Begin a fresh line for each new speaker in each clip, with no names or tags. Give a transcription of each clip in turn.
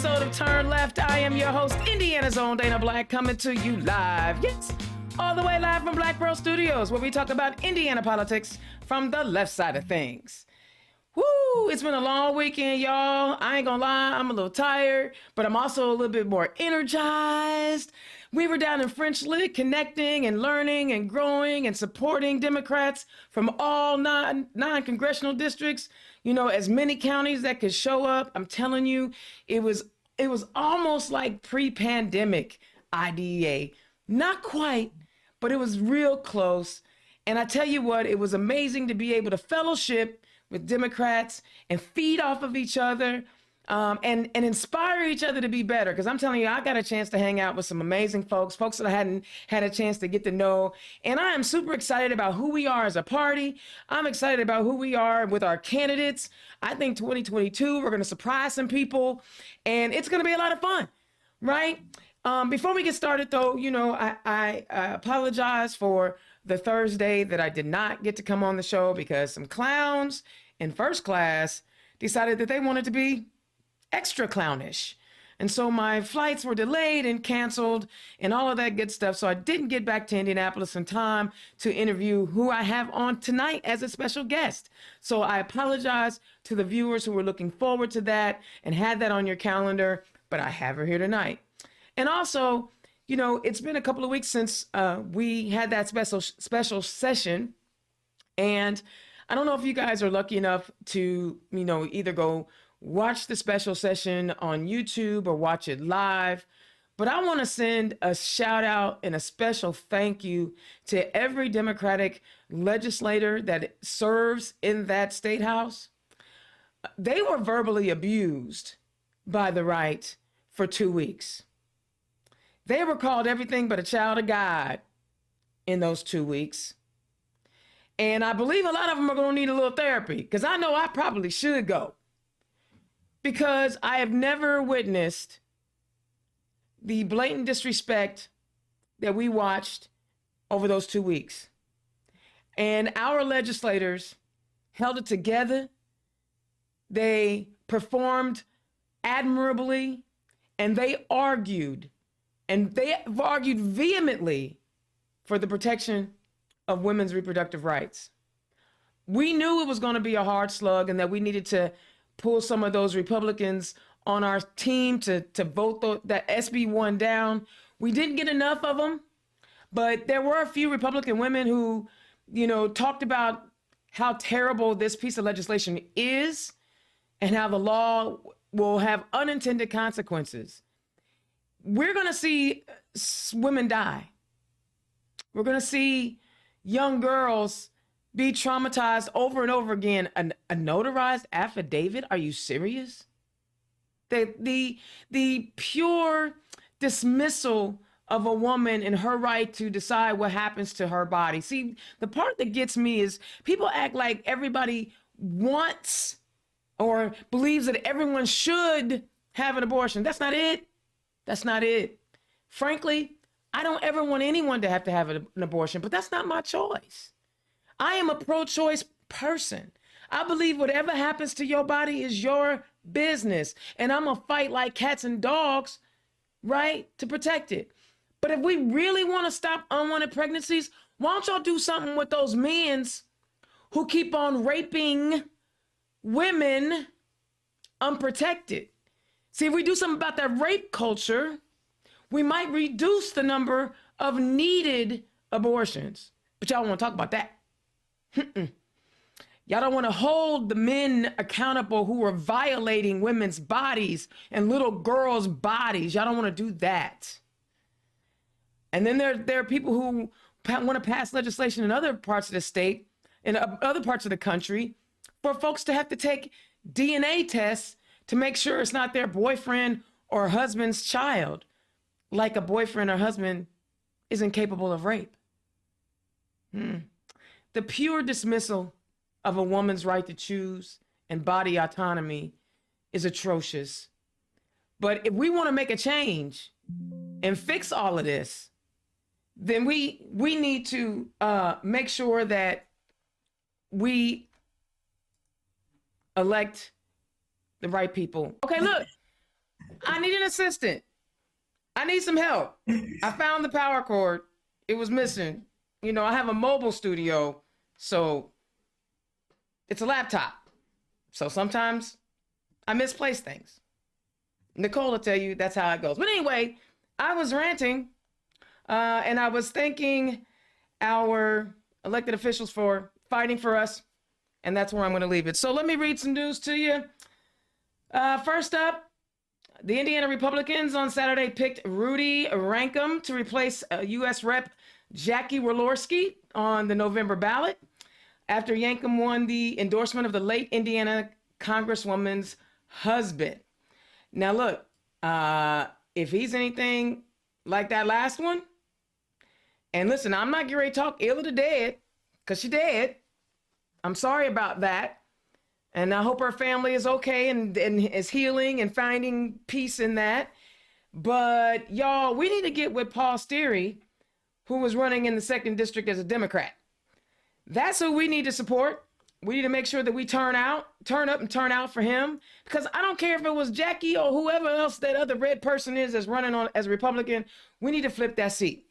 episode of Turn Left. I am your host, Indiana's own Dana Black, coming to you live. Yes, all the way live from Black Pearl Studios, where we talk about Indiana politics from the left side of things. Woo! It's been a long weekend, y'all. I ain't gonna lie, I'm a little tired, but I'm also a little bit more energized. We were down in French Lick connecting and learning and growing and supporting Democrats from all nine congressional districts, you know, as many counties that could show up. I'm telling you, it was almost like pre-pandemic IDEA. Not quite, but it was real close. And I tell you what, it was amazing to be able to fellowship with Democrats and feed off of each other and inspire each other to be better. Because I'm telling you, I got a chance to hang out with some amazing folks that I hadn't had a chance to get to know. And I am super excited about who we are as a party. I'm excited about who we are with our candidates. I think 2022, we're going to surprise some people, and it's going to be a lot of fun, right? Before we get started, though, you know, I apologize for the Thursday that I did not get to come on the show because some clowns in first class decided that they wanted to be extra clownish. And so my flights were delayed and canceled and all of that good stuff. So I didn't get back to Indianapolis in time to interview who I have on tonight as a special guest. So I apologize to the viewers who were looking forward to that and had that on your calendar, but I have her here tonight. And also, you know, it's been a couple of weeks since we had that special session. And I don't know if you guys are lucky enough to, you know, either go watch the special session on YouTube or watch it live. But I want to send a shout out and a special thank you to every Democratic legislator that serves in that state house. They were verbally abused by the right for 2 weeks. They were called everything but a child of God in those 2 weeks. And I believe a lot of them are going to need a little therapy, because I know I probably should go, because I have never witnessed the blatant disrespect that we watched over those 2 weeks. And our legislators held it together. They performed admirably, and they argued. And they have argued vehemently for the protection of women's reproductive rights. We knew it was going to be a hard slug and that we needed to pull some of those Republicans on our team to vote that SB 1 down. We didn't get enough of them, but there were a few Republican women who, you know, talked about how terrible this piece of legislation is and how the law will have unintended consequences. We're going to see women die. We're going to see young girls be traumatized over and over again. A notarized affidavit? Are you serious? The pure dismissal of a woman and her right to decide what happens to her body. See, the part that gets me is people act like everybody wants or believes that everyone should have an abortion. That's not it. That's not it. Frankly, I don't ever want anyone to have an abortion, but that's not my choice. I am a pro-choice person. I believe whatever happens to your body is your business, and I'm gonna fight like cats and dogs, right, to protect it. But if we really want to stop unwanted pregnancies, why don't y'all do something with those men who keep on raping women unprotected? See, if we do something about that rape culture, we might reduce the number of needed abortions. But y'all don't want to talk about that. Y'all don't want to hold the men accountable who are violating women's bodies and little girls' bodies. Y'all don't want to do that. And then there are people who want to pass legislation in other parts of the state, in other parts of the country, for folks to have to take DNA tests to make sure it's not their boyfriend or husband's child, like a boyfriend or husband isn't capable of rape. The pure dismissal of a woman's right to choose and body autonomy is atrocious. But if we want to make a change and fix all of this, then we need to make sure that we elect the right people. Okay, look, I need an assistant. I need some help. I found the power cord. It was missing. You know, I have a mobile studio, so it's a laptop. So sometimes I misplace things. Nicole will tell you that's how it goes. But anyway, I was ranting and I was thanking our elected officials for fighting for us. And that's where I'm going to leave it. So let me read some news to you. First up, the Indiana Republicans on Saturday picked Rudy Rankum to replace U.S. Rep. Jackie Walorski on the November ballot after Rankum won the endorsement of the late Indiana Congresswoman's husband. Now, look, if he's anything like that last one, and listen, I'm not getting ready to talk ill of the dead because she's dead. I'm sorry about that. And I hope her family is okay and is healing and finding peace in that. But y'all, we need to get with Paul Steary, who was running in the 2nd District as a Democrat. That's who we need to support. We need to make sure that we turn up and turn out for him. Because I don't care if it was Jackie or whoever else that other red person is that's running on as a Republican. We need to flip that seat.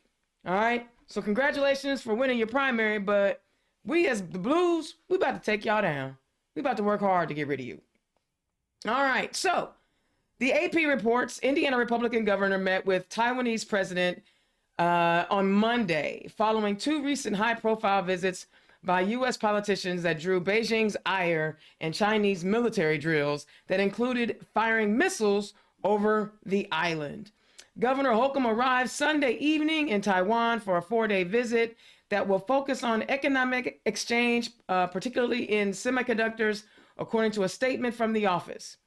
All right? So congratulations for winning your primary, but we as the Blues, we about to take y'all down. We about to work hard to get rid of you. All right, so the AP reports Indiana Republican governor met with Taiwanese president on Monday following 2 recent high-profile visits by U.S. politicians that drew Beijing's ire and Chinese military drills that included firing missiles over the island. Governor Holcomb arrived Sunday evening in Taiwan for a 4-day visit that will focus on economic exchange, particularly in semiconductors, according to a statement from the office.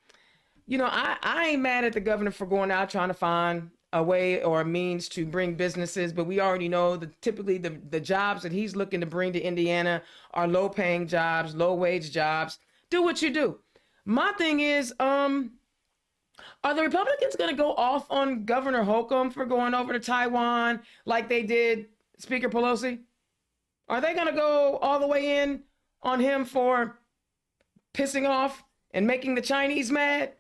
You know, I ain't mad at the governor for going out trying to find a way or a means to bring businesses, but we already know that typically the jobs that he's looking to bring to Indiana are low-paying jobs, low-wage jobs. Do what you do. My thing is, are the Republicans going to go off on Governor Holcomb for going over to Taiwan like they did Speaker Pelosi? Are they going to go all the way in on him for pissing off and making the Chinese mad?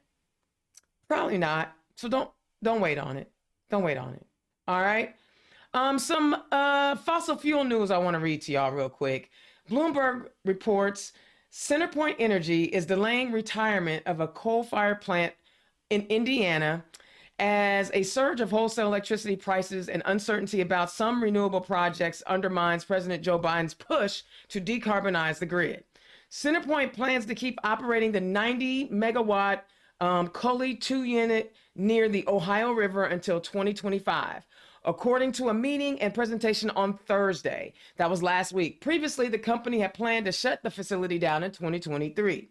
Probably not. So don't wait on it. Don't wait on it. All right. Some fossil fuel news I want to read to y'all real quick. Bloomberg reports CenterPoint Energy is delaying retirement of a coal-fired plant in Indiana as a surge of wholesale electricity prices and uncertainty about some renewable projects undermines President Joe Biden's push to decarbonize the grid. CenterPoint plans to keep operating the 90-megawatt Cully 2 unit near the Ohio River until 2025, according to a meeting and presentation on Thursday. That was last week. Previously, the company had planned to shut the facility down in 2023.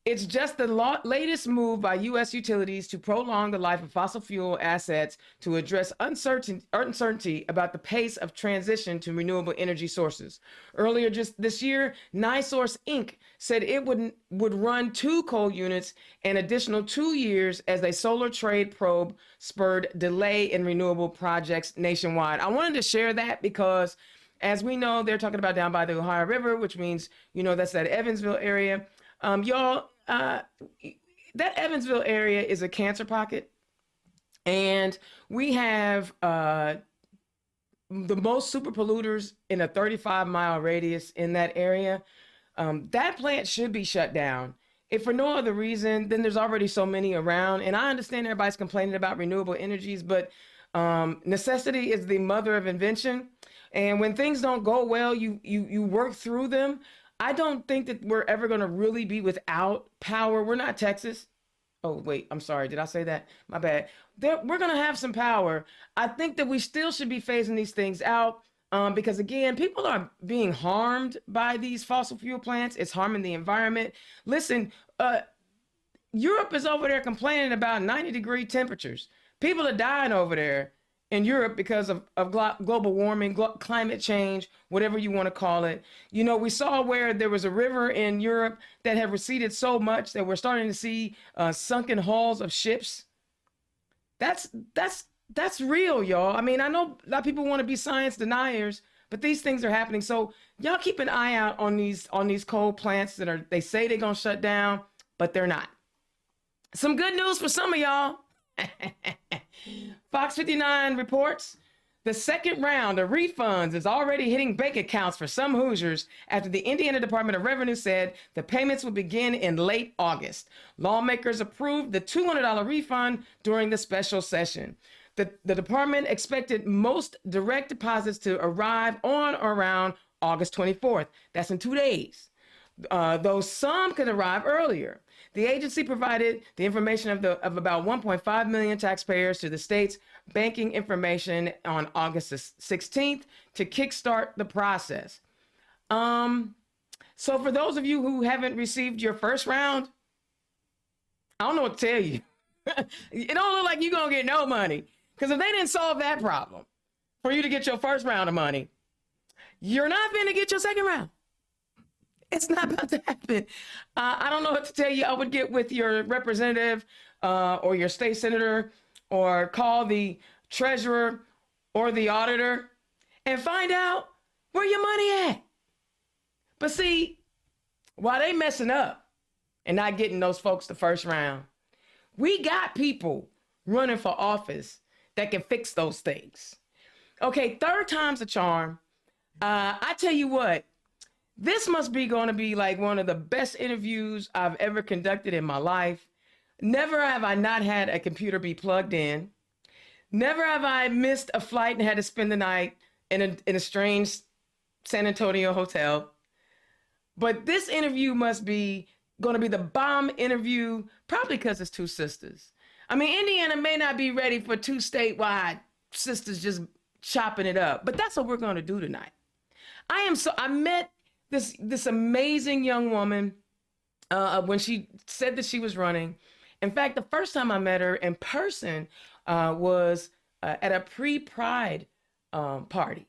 It's just the latest move by U.S. utilities to prolong the life of fossil fuel assets to address uncertainty about the pace of transition to renewable energy sources. Earlier just this year, NiSource Inc. said it would run 2 coal units an additional 2 years as a solar trade probe spurred delay in renewable projects nationwide. I wanted to share that because, as we know, they're talking about down by the Ohio River, which means, you know, that's that Evansville area. Y'all, that Evansville area is a cancer pocket, and we have the most super polluters in a 35-mile radius in that area. That plant should be shut down. If for no other reason, then there's already so many around. And I understand everybody's complaining about renewable energies, but necessity is the mother of invention. And when things don't go well, you work through them. I don't think that we're ever going to really be without power. We're not Texas. Oh, wait, I'm sorry. Did I say that? My bad. We're going to have some power. I think that we still should be phasing these things out because, again, people are being harmed by these fossil fuel plants. It's harming the environment. Listen, Europe is over there complaining about 90-degree temperatures. People are dying over there in Europe because of global warming, climate change, whatever you want to call it. You know, we saw where there was a river in Europe that had receded so much that we're starting to see sunken hulls of ships. That's real, y'all. I mean, I know a lot of people want to be science deniers, but these things are happening. So y'all keep an eye out on these coal plants they say they're gonna shut down, but they're not. Some good news for some of y'all. Fox 59 reports the second round of refunds is already hitting bank accounts for some Hoosiers after the Indiana Department of Revenue said the payments will begin in late August. Lawmakers approved the $200 refund during the special session. The department expected most direct deposits to arrive on or around August 24th. That's in 2 days. Though some could arrive earlier. The agency provided the information of about 1.5 million taxpayers to the state's banking information on August 16th to kickstart the process. So for those of you who haven't received your first round, I don't know what to tell you. It don't look like you're going to get no money. Because if they didn't solve that problem for you to get your first round of money, you're not going to get your second round. It's not about to happen. I don't know what to tell you. I would get with your representative or your state senator or call the treasurer or the auditor and find out where your money at. But see, while they messing up and not getting those folks the first round, we got people running for office that can fix those things. Okay, third time's a charm. I tell you what, this must be going to be like one of the best interviews I've ever conducted in my life. Never have I not had a computer be plugged in. Never have I missed a flight and had to spend the night in a strange San Antonio hotel. But this interview must be going to be the bomb interview, probably because it's two sisters. I mean, Indiana may not be ready for two statewide sisters just chopping it up, but that's what we're going to do tonight. I met this amazing young woman when she said that she was running. In fact, the first time I met her in person was at a pre-Pride party.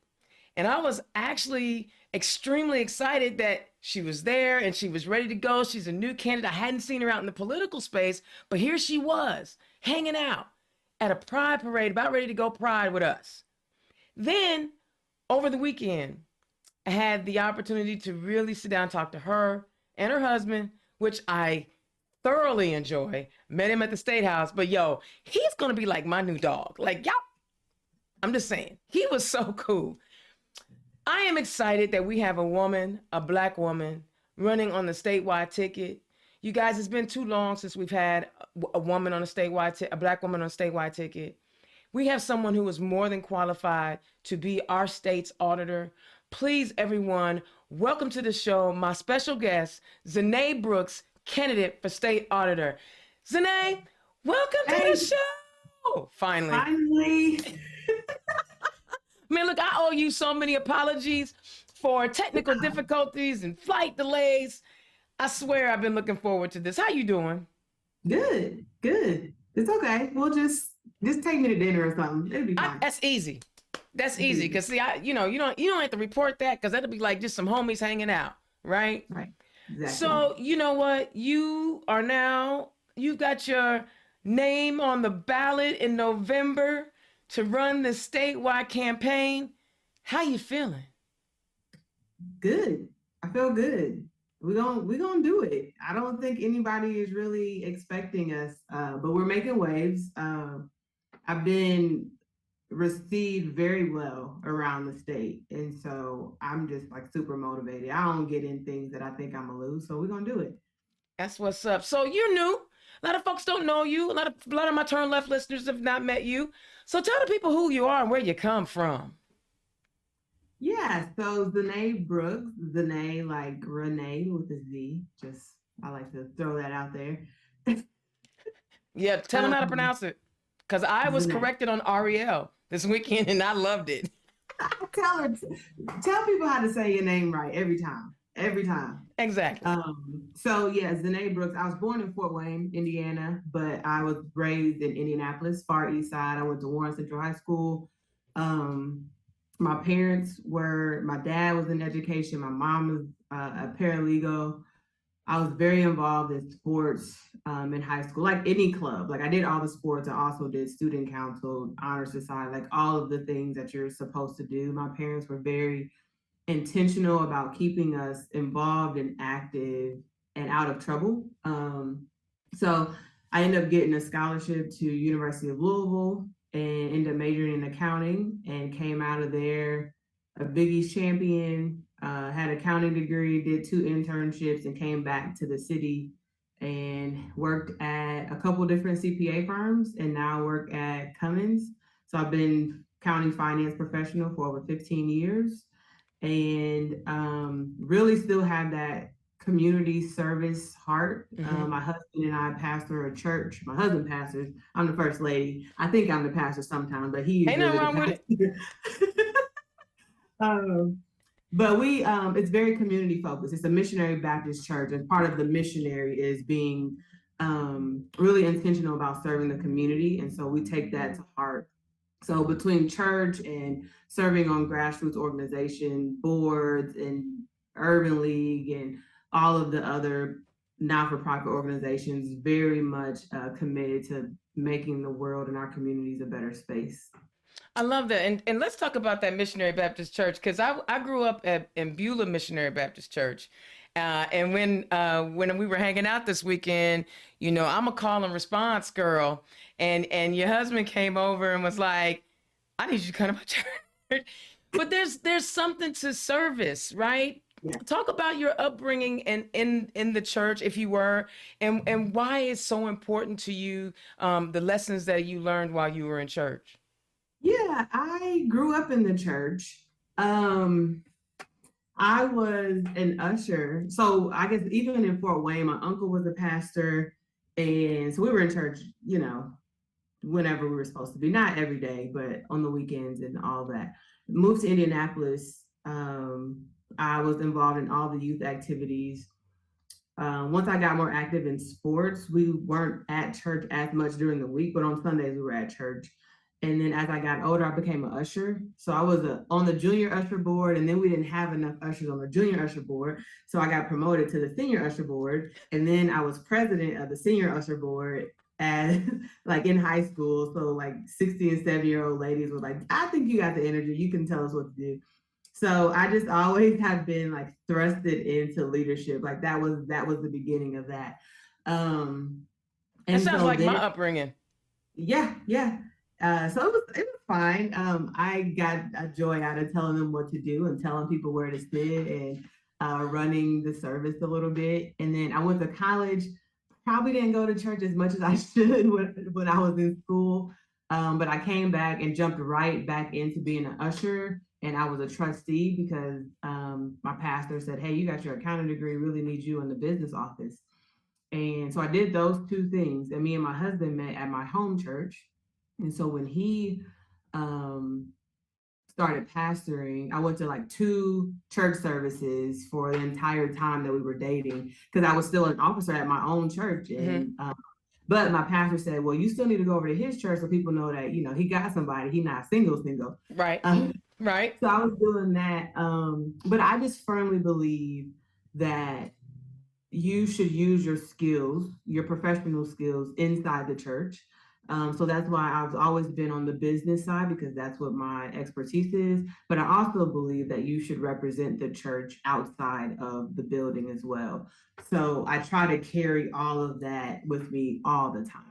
And I was actually extremely excited that she was there and she was ready to go. She's a new candidate. I hadn't seen her out in the political space, but here she was hanging out at a Pride parade, about ready to go Pride with us. Then over the weekend, I had the opportunity to really sit down and talk to her and her husband, which I thoroughly enjoy. Met him at the State House, but yo, he's going to be like my new dog. Like, y'all, I'm just saying, he was so cool. I am excited that we have a woman, a Black woman, running on the statewide ticket. You guys, it's been too long since we've had a woman on a Black woman on a statewide ticket. We have someone who is more than qualified to be our state's auditor. Please, everyone, welcome to the show, my special guest, ZaNai Brooks, candidate for state auditor. ZaNai, welcome to the show. Finally. Man, look, I owe you so many apologies for technical difficulties and flight delays. I swear I've been looking forward to this. How you doing?
Good. It's okay. We'll just take me to dinner or something. It'll be fine.
That's easy. That's easy. Because see, you don't have to report that, because that'll be like just some homies hanging out, right?
Right. Exactly.
So you know what? You've got your name on the ballot in November to run the statewide campaign. How you feeling?
Good. I feel good. We're gonna do it. I don't think anybody is really expecting us, but we're making waves. I've been received very well around the state, and so I'm just like super motivated. I don't get in things that I think I'm gonna lose, so we're gonna do it.
That's what's up. So you're new. A lot of folks don't know you. A lot of my Turn Left listeners have not met you. So tell the people who you are and where you come from.
Yeah, so ZaNai Brooks, ZaNai like Renee with a Z. I like to throw that out there.
Yeah, tell them how to pronounce it. Because I was corrected on Ariel this weekend and I loved it.
Tell people how to say your name right every time.
Exactly.
So yeah, ZaNai Brooks. I was born in Fort Wayne, Indiana, but I was raised in Indianapolis, Far East Side. I went to Warren Central High School. My dad was in education. My mom was a paralegal. I was very involved in sports in high school, like any club. Like I did all the sports. I also did student council, honor society, like all of the things that you're supposed to do. My parents were very intentional about keeping us involved and active and out of trouble. So I ended up getting a scholarship to University of Louisville and ended up majoring in accounting and came out of there a Big East champion, had an accounting degree, did 2 internships and came back to the city and worked at a couple different CPA firms and now work at Cummins. So I've been accounting finance professional for over 15 years and really still have that community service heart. My husband and I pastor a church. My husband pastors. I'm the first lady. I think I'm the pastor sometimes, but he is
Ain't
really
nothing
the
wrong with it.
pastor. But we, it's very community focused. It's a missionary Baptist church, and part of the missionary is being really intentional about serving the community, and so we take that to heart. So between church and serving on grassroots organization boards and Urban League and all of the other not-for-profit organizations, very much committed to making the world and our communities a better space.
I love that. And let's talk about that Missionary Baptist Church, because I grew up in Beulah Missionary Baptist Church. And when we were hanging out this weekend, I'm a call and response girl. And your husband came over and was like, I need you to come to my church. But there's something to service, right?
Yeah.
Talk about your upbringing in the church, if you were, and why it's so important to you, the lessons that you learned while you were in church.
Yeah, I grew up in the church. I was an usher. So I guess even in Fort Wayne, my uncle was a pastor. And so we were in church, whenever we were supposed to be, not every day, but on the weekends and all that. Moved to Indianapolis. I was involved in all the youth activities. Once I got more active in sports, we weren't at church as much during the week, but on Sundays we were at church. And then as I got older, I became an usher. So I was on the junior usher board, and then we didn't have enough ushers on the junior usher board. So I got promoted to the senior usher board. And then I was president of the senior usher board at like in high school. So like 60 and 70-year-old ladies were like, I think you got the energy. You can tell us what to do. So I just always have been like thrusted into leadership. Like that was the beginning of that.
It sounds like my upbringing.
Yeah. So it was fine. I got a joy out of telling them what to do and telling people where to sit and running the service a little bit. And then I went to college. Probably didn't go to church as much as I should when I was in school. But I came back and jumped right back into being an usher. And I was a trustee because my pastor said, hey, you got your accounting degree, really need you in the business office. And so I did those 2 things. And me and my husband met at my home church. And so when he started pastoring, I went to like 2 church services for the entire time that we were dating, because I was still an officer at my own church. And but my pastor said, well, you still need to go over to his church so people know that, he got somebody, he's not single.
Right. Right.
So I was doing that. But I just firmly believe that you should use your skills, your professional skills inside the church. So that's why I've always been on the business side, because that's what my expertise is. But I also believe that you should represent the church outside of the building as well. So I try to carry all of that with me all the time.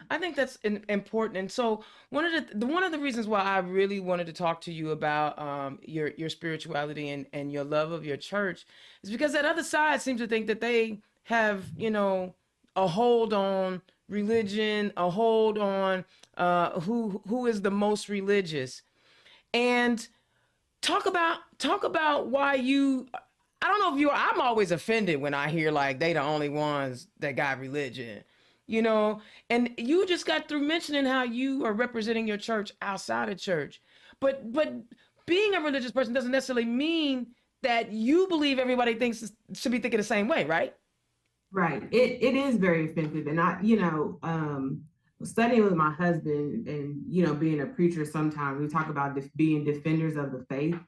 I think that's important. And so one of the reasons why I really wanted to talk to you about your spirituality and your love of your church is because that other side seems to think that they have, a hold on religion, a hold on who is the most religious. And talk about why you, I don't know if I'm always offended when I hear like they the only ones that got religion, and you just got through mentioning how you are representing your church outside of church. But being a religious person doesn't necessarily mean that you believe everybody should be thinking the same way, right?
Right. It is very offensive. And I, studying with my husband and, being a preacher, sometimes we talk about being defenders of the faith.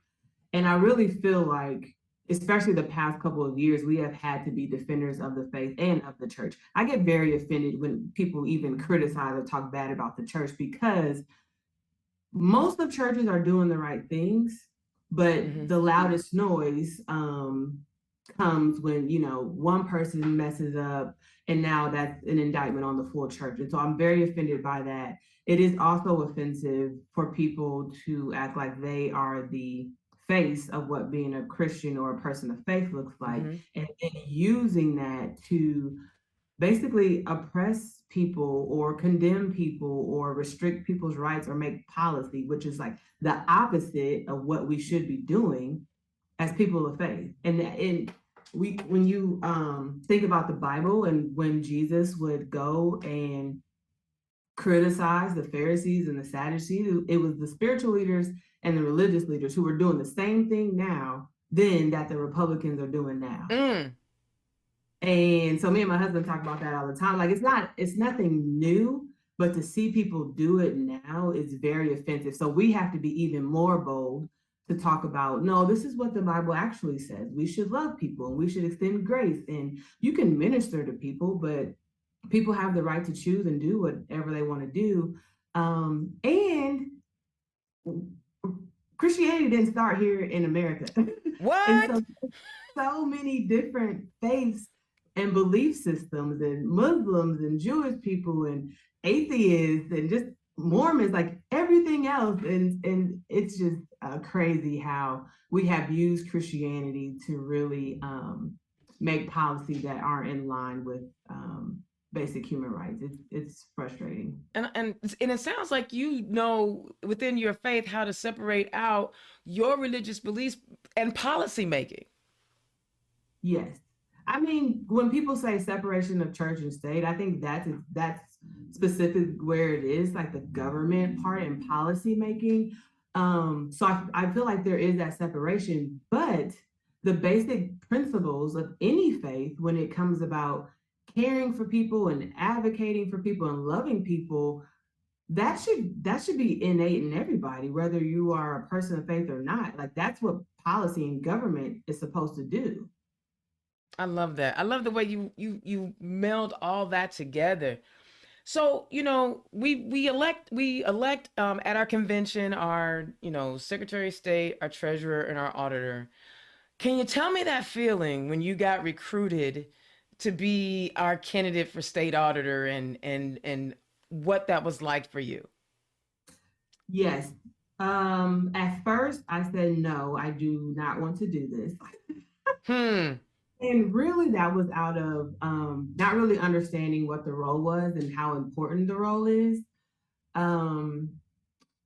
And I really feel like, especially the past couple of years, we have had to be defenders of the faith and of the church. I get very offended when people even criticize or talk bad about the church, because most of churches are doing the right things, but the loudest noise comes when, you know, one person messes up and now that's an indictment on the full church. And so I'm very offended by that. It is also offensive for people to act like they are the face of what being a Christian or a person of faith looks like,
Mm-hmm.
and using that to basically oppress people or condemn people or restrict people's rights or make policy, which is like the opposite of what we should be doing as people of faith. And we, when you think about the Bible and when Jesus would go and criticize the Pharisees and the Sadducees, it was the spiritual leaders and the religious leaders who were doing the same thing now then that the Republicans are doing now.
Mm.
And so me and my husband talk about that all the time. Like it's nothing new, but to see people do it now is very offensive. So we have to be even more bold to talk about, no, this is what the Bible actually says. We should love people and we should extend grace. And you can minister to people, but people have the right to choose and do whatever they want to do. And Christianity didn't start here in America. And
What?
so many different faiths and belief systems, and Muslims and Jewish people and atheists and just Mormons, like everything else. And it's just crazy how we have used Christianity to really make policies that aren't in line with basic human rights. It's frustrating.
And it sounds like you know within your faith how to separate out your religious beliefs and policy making.
Yes. I mean, when people say separation of church and state, I think that's specific where it is, like the government part and policy making. So I feel like there is that separation, but the basic principles of any faith when it comes about caring for people and advocating for people and loving people, that should be innate in everybody, whether you are a person of faith or not. Like that's what policy and government is supposed to do.
I love that. I love the way you meld all that together. So, you know, we elect at our convention our, you know, Secretary of State, our treasurer, and our auditor. Can you tell me that feeling when you got recruited to be our candidate for state auditor and what that was like for you?
Yes. At first I said, no, I do not want to do this.
Hmm.
And really that was out of not really understanding what the role was and how important the role is. Um,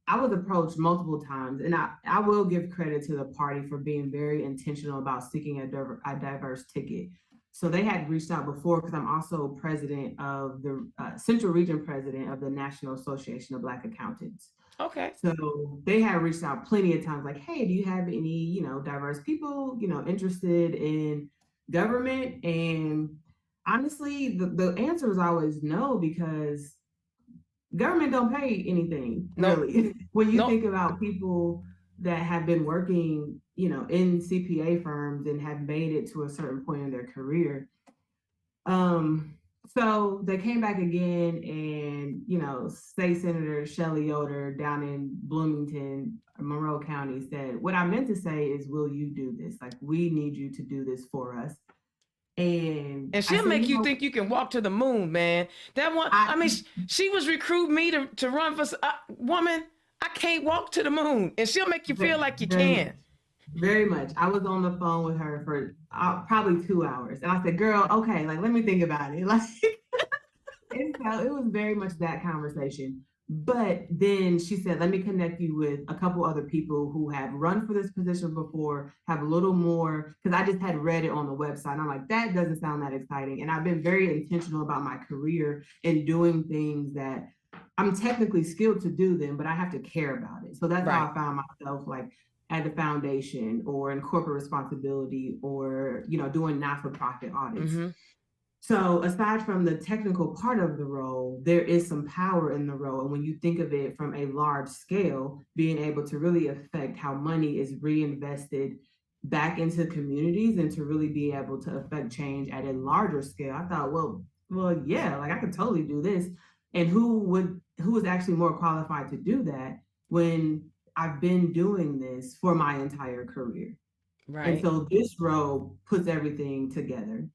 I was approached multiple times, and I will give credit to the party for being very intentional about seeking a diverse ticket. So they had reached out before because I'm also president of the Central Region president of the National Association of Black Accountants.
Okay.
So they had reached out plenty of times, like, hey, do you have any, you know, diverse people, you know, interested in government? And honestly, the answer is always no, because government don't pay anything
Nope.
really. When you
Nope.
think about people that have been working, you know, in CPA firms and have made it to a certain point in their career. Um, so they came back again, and you know, State Senator Shelley Yoder down in Bloomington, Monroe County said, "What I meant to say is, will you do this? Like, we need you to do this for us." And
And
I
she'll
said,
make
you
you
know,
think you can walk to the moon, man. That one,
I
I mean, she was recruiting me to run for woman. I can't walk to the moon, and she'll make you feel like you
very much.
can.
Very much. I was on the phone with her for probably 2 hours. And I said, girl, okay, like, let me think about it. Like, and so it was very much that conversation. But then she said, let me connect you with a couple other people who have run for this position before, have a little more, because I just had read it on the website. I'm like, that doesn't sound that exciting. And I've been very intentional about my career and doing things that I'm technically skilled to do them, but I have to care about it. So that's how
Right.
I found myself, like, at the foundation or in corporate responsibility or, you know, doing not-for-profit audits.
Mm-hmm.
So aside from the technical part of the role, there is some power in the role. And when you think of it from a large scale, being able to really affect how money is reinvested back into communities and to really be able to affect change at a larger scale, I thought, well, yeah, like I could totally do this. And who is actually more qualified to do that when I've been doing this for my entire career? And
Right.
so this role puts everything together.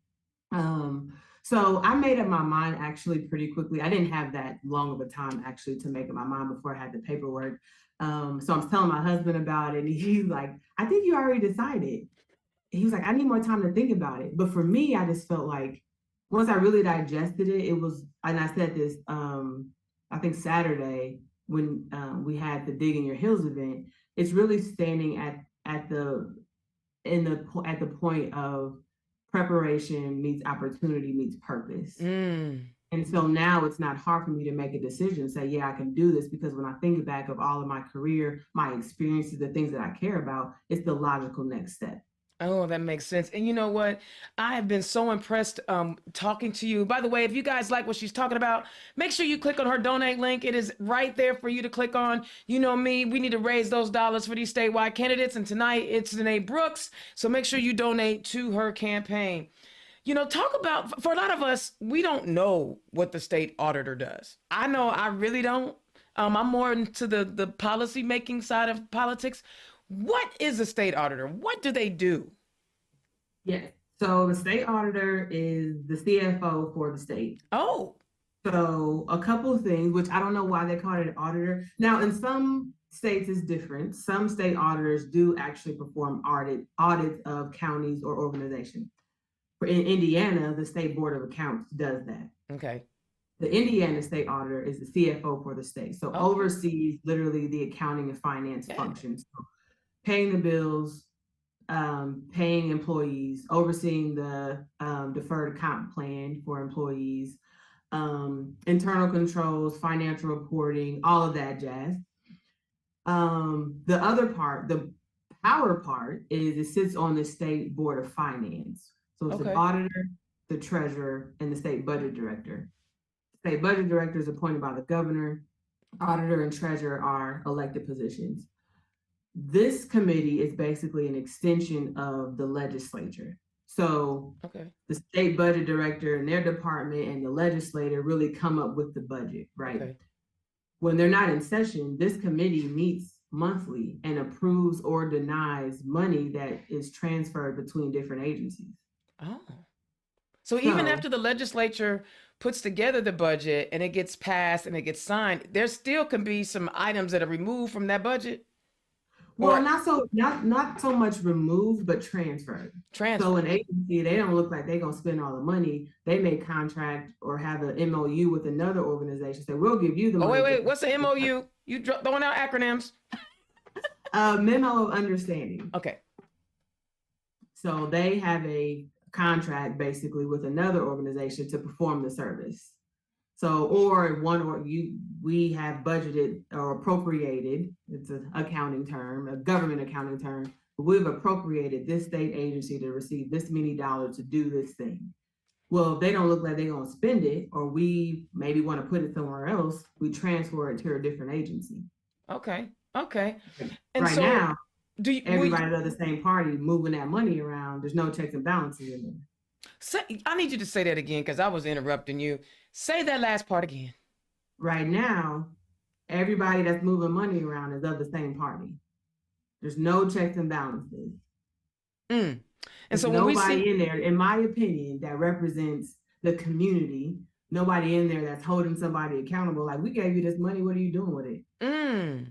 Um, so I made up my mind actually pretty quickly. I didn't have that long of a time actually to make up my mind before I had the paperwork. So I was telling my husband about it, and he's like, I think you already decided. He was like, I need more time to think about it. But for me, I just felt like once I really digested it, it was, and I said this, I think Saturday when we had the Dig in Your Heels event, it's really standing at the at the point of preparation meets opportunity meets purpose.
Mm.
And so now it's not hard for me to make a decision, say, yeah, I can do this, because when I think back of all of my career, my experiences, the things that I care about, it's the logical next step.
Oh, that makes sense. And you know what? I have been so impressed talking to you. By the way, if you guys like what she's talking about, make sure you click on her donate link. It is right there for you to click on. You know me, we need to raise those dollars for these statewide candidates. And tonight it's ZaNai Brooks. So make sure you donate to her campaign. You know, talk about, for a lot of us, we don't know what the state auditor does. I know I really don't. I'm more into the policy making side of politics. What is a state auditor? What do they do?
Yes. So the state auditor is the CFO for the state.
Oh,
So a couple of things, which I don't know why they call it an auditor. Now, in some states, it's different. Some state auditors do actually perform audits of counties or organizations. In Indiana, the State Board of Accounts does that.
okay.
The Indiana State Auditor is the CFO for the state, so
Okay.
oversees literally the accounting and finance
Yeah.
functions, so paying the bills, paying employees, overseeing the deferred comp plan for employees, internal controls, financial reporting, all of that jazz. The other part, the power part, is it sits on the State Board of Finance. So it's the
Okay.
auditor, the treasurer, and the state budget director. State budget director is appointed by the governor. Auditor and treasurer are elected positions. This committee is basically an extension of the legislature. So
Okay.
the state budget director and their department and the legislator really come up with the budget, right?
Okay.
When they're not in session, this committee meets monthly and approves or denies money that is transferred between different agencies.
Oh. So even
So,
after the legislature puts together the budget and it gets passed and it gets signed, there still can be some items that are removed from that budget
well,
or
not so much removed, but transferred. So an
transferred.
agency, they don't look like they're gonna spend all the money. They may contract or have an MOU with another organization. So we'll give you the
Oh,
money,
wait,
but
wait. What's the MOU? You throwing out acronyms?
a memo of understanding.
Okay.
So they have a contract basically with another organization to perform the service. So, or one, or we have budgeted or appropriated, it's an accounting term, a government accounting term, but we've appropriated this state agency to receive this many dollars to do this thing. Well, if they don't look like they're gonna spend it, or we maybe want to put it somewhere else, we transfer it to a different agency.
Okay. Okay. And
Right
so
now,
do you,
everybody of the same party moving that money around, there's no checks and balances in there.
I need you to say that again because I was interrupting you. Say that last part again.
Right now, everybody that's moving money around is of the same party. There's no checks and balances.
Mm. And
There's
so when we
nobody
see,
in there, in my opinion, that represents the community. Nobody in there that's holding somebody accountable. Like, we gave you this money, what are you doing with it?
mm,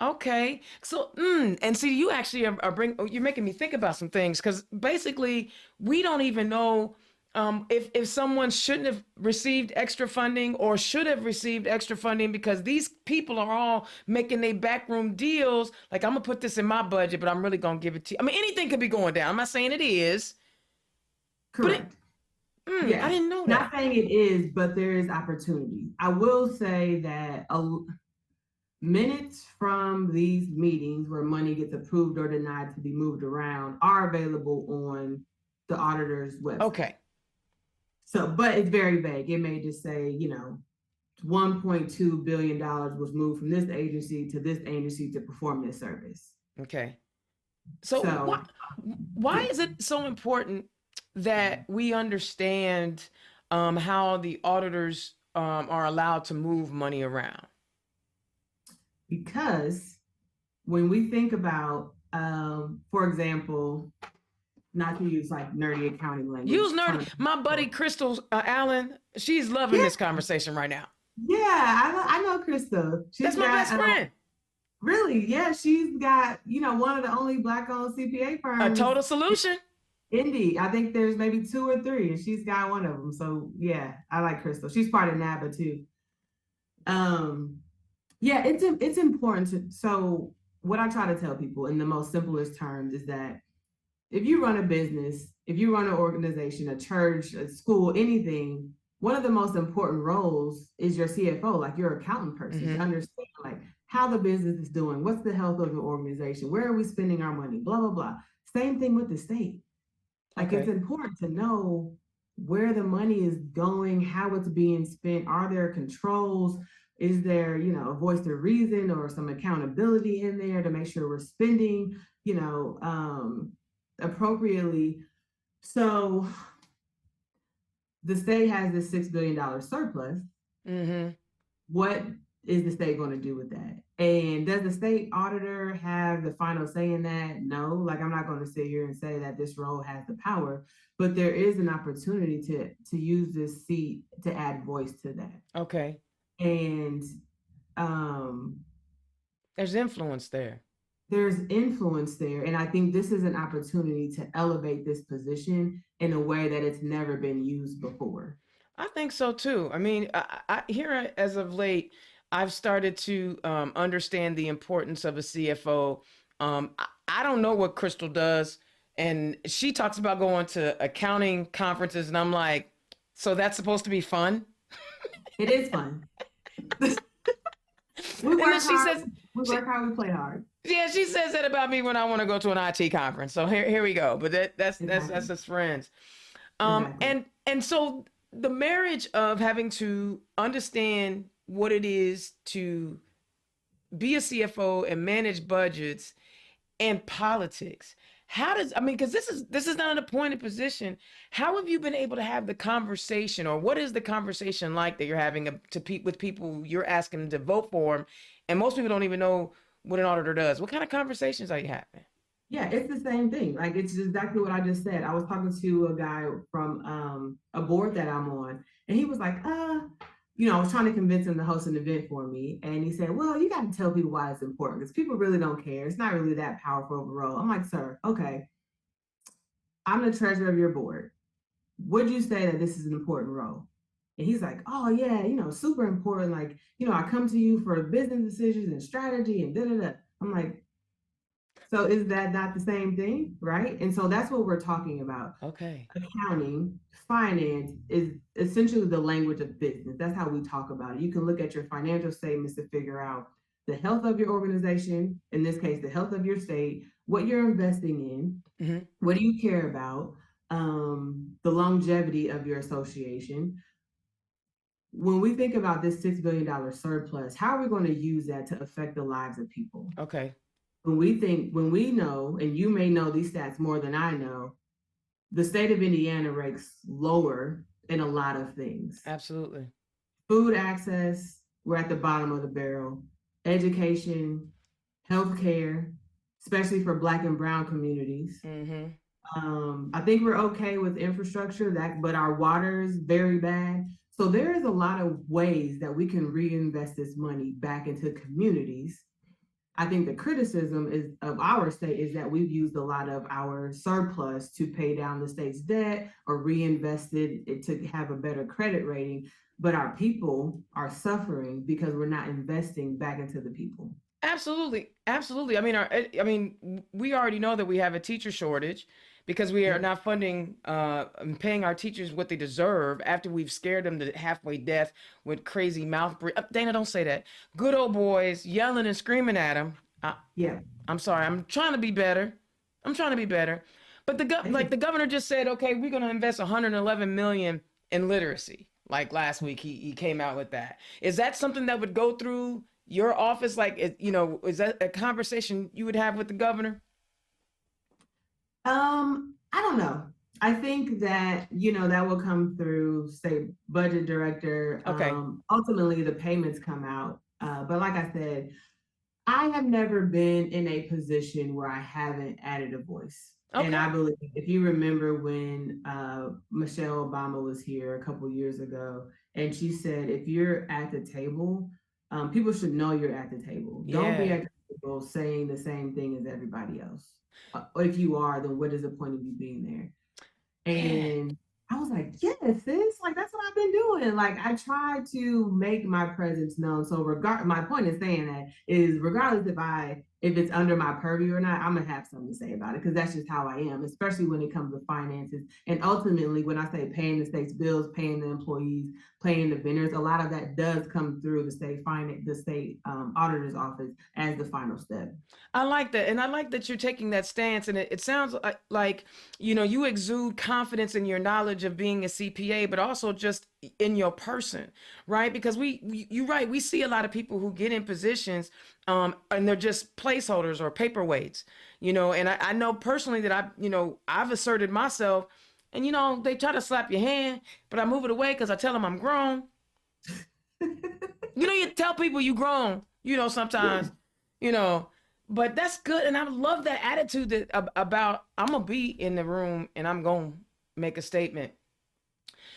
okay. So, and see, you actually you're making me think about some things because basically we don't even know if someone shouldn't have received extra funding or should have received extra funding because these people are all making their backroom deals. Like, I'm gonna put this in my budget, but I'm really gonna give it to you. I mean, anything could be going down. I'm not saying it is, but
Correct.
I
Yes.
didn't know
Not
that.
saying it is, but there is opportunity. I will say that minutes from these meetings where money gets approved or denied to be moved around are available on the auditor's website.
Okay.
So, but it's very vague. It may just say, $1.2 billion was moved from this agency to this agency to perform this service.
Okay. So
So,
why
yeah,
is it so important that we understand how the auditors are allowed to move money around?
because when we think about For example, not to use like nerdy accounting language.
Use nerdy. My buddy Crystal Allen, she's loving this conversation right now.
Yeah, I know Crystal.
That's my best friend.
Really? Yeah, she's got, one of the only Black-owned CPA firms.
A total solution.
Indeed. I think there's maybe 2 or 3, and she's got one of them. So yeah, I like Crystal. She's part of NABA too. Yeah, it's important to, so what I try to tell people in the most simplest terms is that if you run a business, if you run an organization, a church, a school, anything, one of the most important roles is your CFO, like your accountant person, to understand like how the business is doing, what's the health of the organization, where are we spending our money, blah, blah, blah. Same thing with the state. Like it's important to know where the money is going, how it's being spent. Are there controls? Is there, a voice to reason or some accountability in there to make sure we're spending, appropriately? So the state has this $6 billion surplus. What is the state going to do with that? And does the state auditor have the final say in that? No, like I'm not going to sit here and say that this role has the power, but there is an opportunity to use this seat to add voice to that.
Okay.
And
there's influence there.
There's influence there. And I think this is an opportunity to elevate this position in a way that it's never been used before.
I think so too. I mean, I here as of late, I've started to understand the importance of a CFO. I don't know what Crystal does, and she talks about going to accounting conferences, and I'm like, so that's supposed to be fun?
It is fun. We work hard, we play hard.
Yeah, she says that about me when I want to go to an IT conference. So here we go. But that's us friends. And so the marriage of having to understand what it is to be a CFO and manage budgets and politics. Because this is not an appointed position. How have you been able to have the conversation, or what is the conversation like that you're having with people you're asking to vote for them? And most people don't even know what an auditor does. What kind of conversations are you having?
Yeah, it's the same thing. Like, it's exactly what I just said. I was talking to a guy from a board that I'm on, and he was like, I was trying to convince him to host an event for me. And he said, well, you got to tell people why it's important, because people really don't care. It's not really that powerful of a role. I'm like, sir, okay, I'm the treasurer of your board. Would you say that this is an important role? And he's like, oh yeah, super important. Like, I come to you for business decisions and strategy and da-da-da. I'm like, so is that not the same thing, right? And so that's what we're talking about.
Okay.
Accounting, finance is essentially the language of business. That's how we talk about it. You can look at your financial statements to figure out the health of your organization, in this case, the health of your state, what you're investing in, what do you care about, the longevity of your association. When we think about this $6 billion surplus, how are we going to use that to affect the lives of people?
Okay.
When we know, and you may know these stats more than I know, the state of Indiana ranks lower in a lot of things.
Absolutely.
Food access, we're at the bottom of the barrel. Education, healthcare, especially for Black and Brown communities. I think we're okay with infrastructure, but our water is very bad. So there is a lot of ways that we can reinvest this money back into communities. I think the criticism of our state is that we've used a lot of our surplus to pay down the state's debt or reinvested it to have a better credit rating. But our people are suffering because we're not investing back into the people.
Absolutely. Absolutely. I mean, we already know that we have a teacher shortage because we are not funding and paying our teachers what they deserve after we've scared them to halfway death with crazy mouth breathing. Dana, don't say that. Good old boys yelling and screaming at them.
Yeah.
I'm sorry. I'm trying to be better. But the governor just said, okay, we're going to invest $111 million in literacy. Like last week, he came out with that. Is that something that would go through your office? Like, is that a conversation you would have with the governor?
I don't know. I think that, that will come through state budget director.
Okay.
Ultimately, the payments come out. But like I said, I have never been in a position where I haven't added a voice. And
Okay.
I believe if you remember when Michelle Obama was here a couple years ago, and she said, if you're at the table, people should know you're at the table. Don't be
Yeah.
at the table saying the same thing as everybody else. Or if you are, then what is the point of you being there?
Yeah.
And I was like, yes, sis, like that's what I've been doing. Like I try to make my presence known. So my point in saying that is regardless if it's under my purview or not, I'm gonna have something to say about it because that's just how I am, especially when it comes to finances. And ultimately, when I say paying the state's bills, paying the employees, paying the vendors, a lot of that does come through the state auditor's office as the final step.
I like that. And I like that you're taking that stance. And it sounds like, you exude confidence in your knowledge of being a CPA, but also just in your person, right? Because you're right. We see a lot of people who get in positions and they're just placeholders or paperweights, and I know personally that I've asserted myself and, they try to slap your hand, but I move it away because I tell them I'm grown. You tell people you grown, sometimes, you know, but that's good. And I love that attitude about I'm going to be in the room and I'm going to make a statement.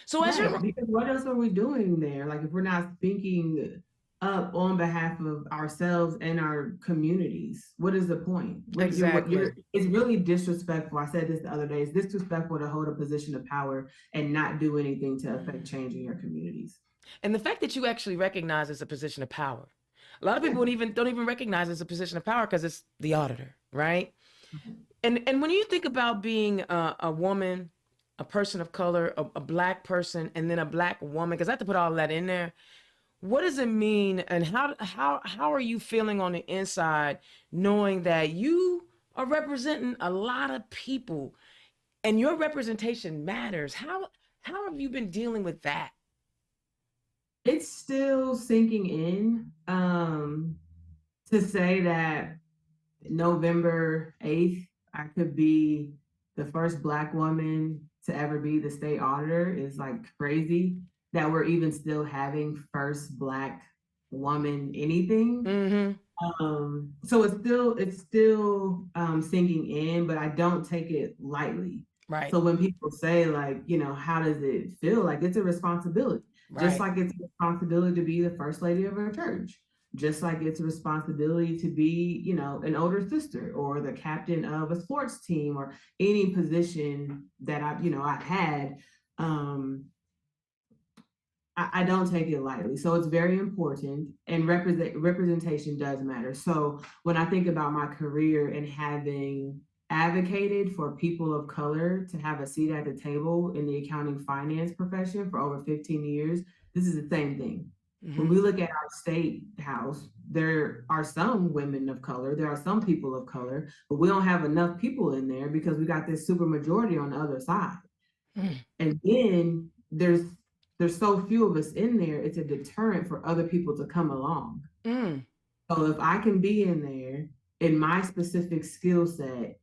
So as
Right,
you're,
because what else are we doing there? Like if we're not speaking up on behalf of ourselves and our communities, what is the point?
exactly.
It's really disrespectful. I said this the other day. It's disrespectful to hold a position of power and not do anything to affect change in your communities.
And the fact that you actually recognize it's a position of power. A lot of
Yeah.
people don't even recognize it's a position of power because it's the auditor, right? And when you think about being a woman, a person of color, a black person, and then a black woman, because I have to put all that in there. What does it mean, and how are you feeling on the inside, knowing that you are representing a lot of people, and your representation matters? How have you been dealing with that?
It's still sinking in. To say that November 8th, I could be the first Black woman to ever be the state auditor is like crazy that we're even still having first Black woman anything.
Mm-hmm.
So it's still sinking in, but I don't take it lightly.
Right.
So when people say like, how does it feel? Like it's a responsibility, just
Right.
like it's a responsibility to be the first lady of a church, just like it's a responsibility to be, an older sister or the captain of a sports team or any position that I had. Um, I don't take it lightly. So it's very important and representation does matter. So when I think about my career and having advocated for people of color to have a seat at the table in the accounting finance profession for over 15 years, this is the same thing. When
Mm-hmm.
we look at our state house, there are some women of color, there are some people of color, but we don't have enough people in there because we got this super majority on the other side.
Mm.
And then there's so few of us in there, it's a deterrent for other people to come along.
Mm.
So if I can be in there in my specific skill set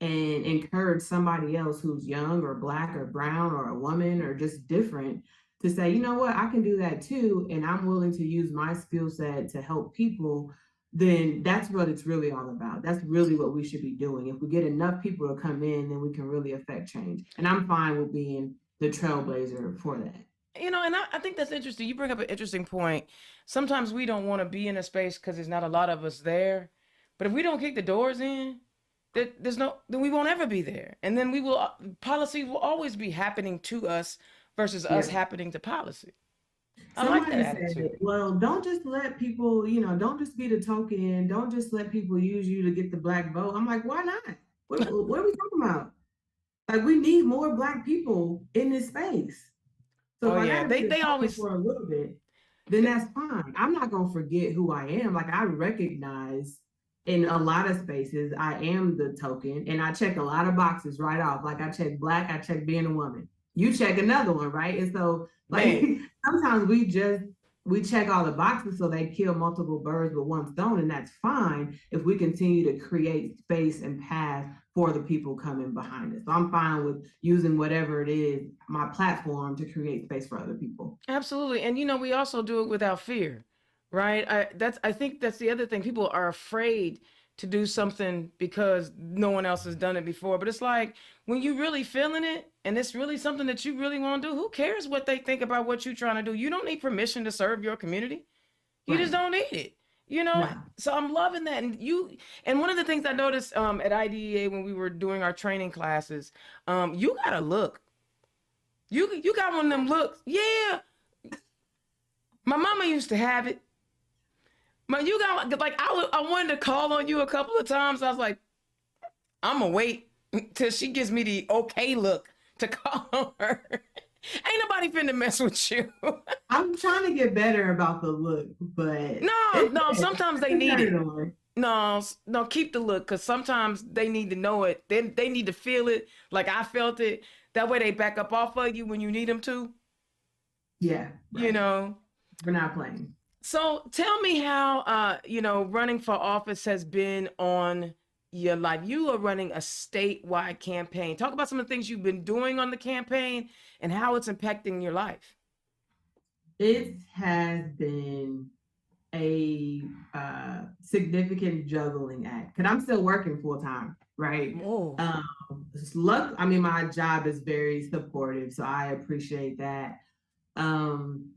and encourage somebody else who's young or black or brown or a woman or just different to say, you know what, I can do that too, and I'm willing to use my skill set to help people, then that's what it's really all about. That's really what we should be doing. If we get enough people to come in, then we can really affect change. And I'm fine with being the trailblazer for that.
And I think that's interesting. You bring up an interesting point. Sometimes we don't want to be in a space because there's not a lot of us there. But if we don't kick the doors in, then we won't ever be there. And then policy will always be happening to us versus us
Yeah.
happening to policy. I like that
Somebody said,
attitude.
well, don't just let people, don't just be the token, don't just let people use you to get the black vote. I'm like, why not? What are we talking about? Like, we need more black people in this space. So
Oh
if I
yeah,
gotta be
they
the
they
token
always
for a little bit, then that's fine. I'm not gonna forget who I am. Like I recognize in a lot of spaces, I am the token and I check a lot of boxes right off. Like I check black, I check being a woman. You check another one, right? And so like
man.
sometimes we check all the boxes so they kill multiple birds with one stone, and that's fine if we continue to create space and path for the people coming behind us. So I'm fine with using whatever it is, my platform to create space for other people.
Absolutely. And we also do it without fear, Right. I think that's the other thing. People are afraid to do something because no one else has done it before. But it's like when you really feeling it and it's really something that you really want to do, who cares what they think about what you're trying to do? You don't need permission to serve your community. You just
Right.
don't need it. You know?
No.
So I'm loving that. And one of the things I noticed at IDEA when we were doing our training classes, you got a look. You got one of them looks. Yeah. My mama used to have it. Man, you got like I wanted to call on you a couple of times. I was like, I'm gonna wait till she gives me the okay look to call on her. Ain't nobody finna mess with you.
I'm trying to get better about the look, but
No, sometimes they need it.
on.
No, keep the look because sometimes they need to know it. They need to feel it like I felt it. That way they back up off of you when you need them to.
Yeah,
You
right.
know.
We're not playing.
So tell me how running for office has been on your life. You are running a statewide campaign. Talk about some of the things you've been doing on the campaign and how it's impacting your life.
It has been a significant juggling act because I'm still working full time, right?
Oh.
I mean, my job is very supportive, so I appreciate that.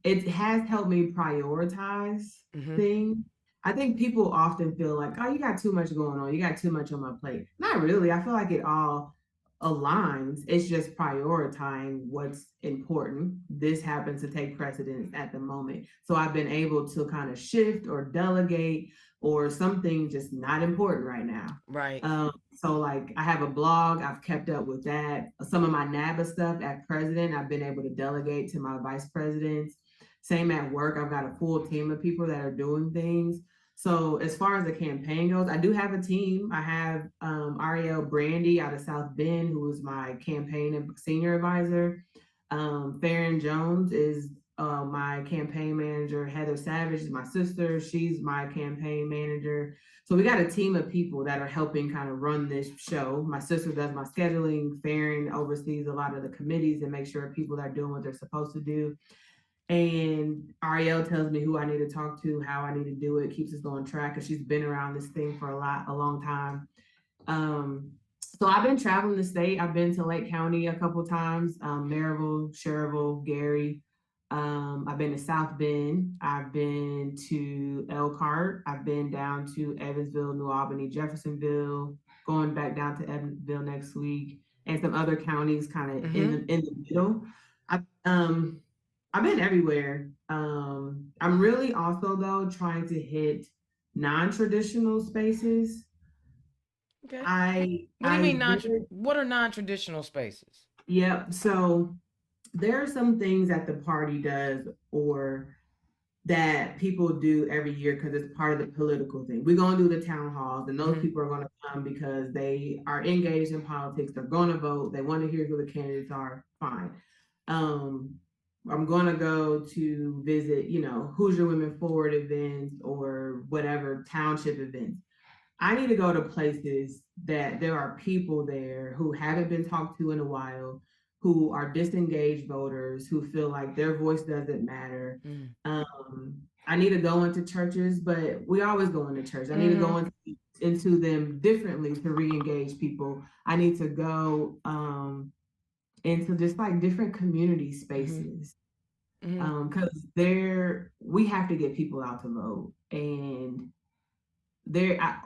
It has helped me prioritize
Mm-hmm.
things. I think people often feel like, oh, you got too much going on, you got too much on my plate. Not really. I feel like it all aligns. It's just prioritizing what's important. This happens to take precedence at the moment. So I've been able to kind of shift or delegate or something just not important right now.
Right.
So like I have a blog, I've kept up with that. Some of my NABA stuff at president, I've been able to delegate to my vice presidents. Same at work, I've got a full team of people that are doing things. So as far as the campaign goes, I do have a team. I have Ariel Brandy out of South Bend, who is my campaign and senior advisor. Farron Jones is my campaign manager. Heather Savage is my sister. She's my campaign manager. So we got a team of people that are helping kind of run this show. My sister does my scheduling. Farron oversees a lot of the committees and makes sure people are doing what they're supposed to do. And Ariel tells me who I need to talk to, how I need to do it, keeps us on track because she's been around this thing for a long time. So I've been traveling the state. I've been to Lake County a couple times, Maryville, Cherville, Gary. I've been to South Bend. I've been to Elkhart. I've been down to Evansville, New Albany, Jeffersonville, going back down to Evansville next week, and some other counties kind of in the middle. I, um, I've been everywhere. I'm really also though trying to hit non-traditional spaces.
Okay.
I
What do you
I
mean
really,
what are non-traditional spaces?
yep. So there are some things that the party does or that people do every year because it's part of the political thing. We're going to do the town halls, and those people are going to come because they are engaged in politics. They're going to vote. They want to hear who the candidates are. Fine. Um, I'm going to go to visit, Hoosier Women Forward events or whatever township events. I need to go to places that there are people there who haven't been talked to in a while, who are disengaged voters, who feel like their voice doesn't matter. I need to go into churches, but we always go into church. I need to go into them differently to re-engage people. I need to go into just like different community spaces. Because we have to get people out to vote. And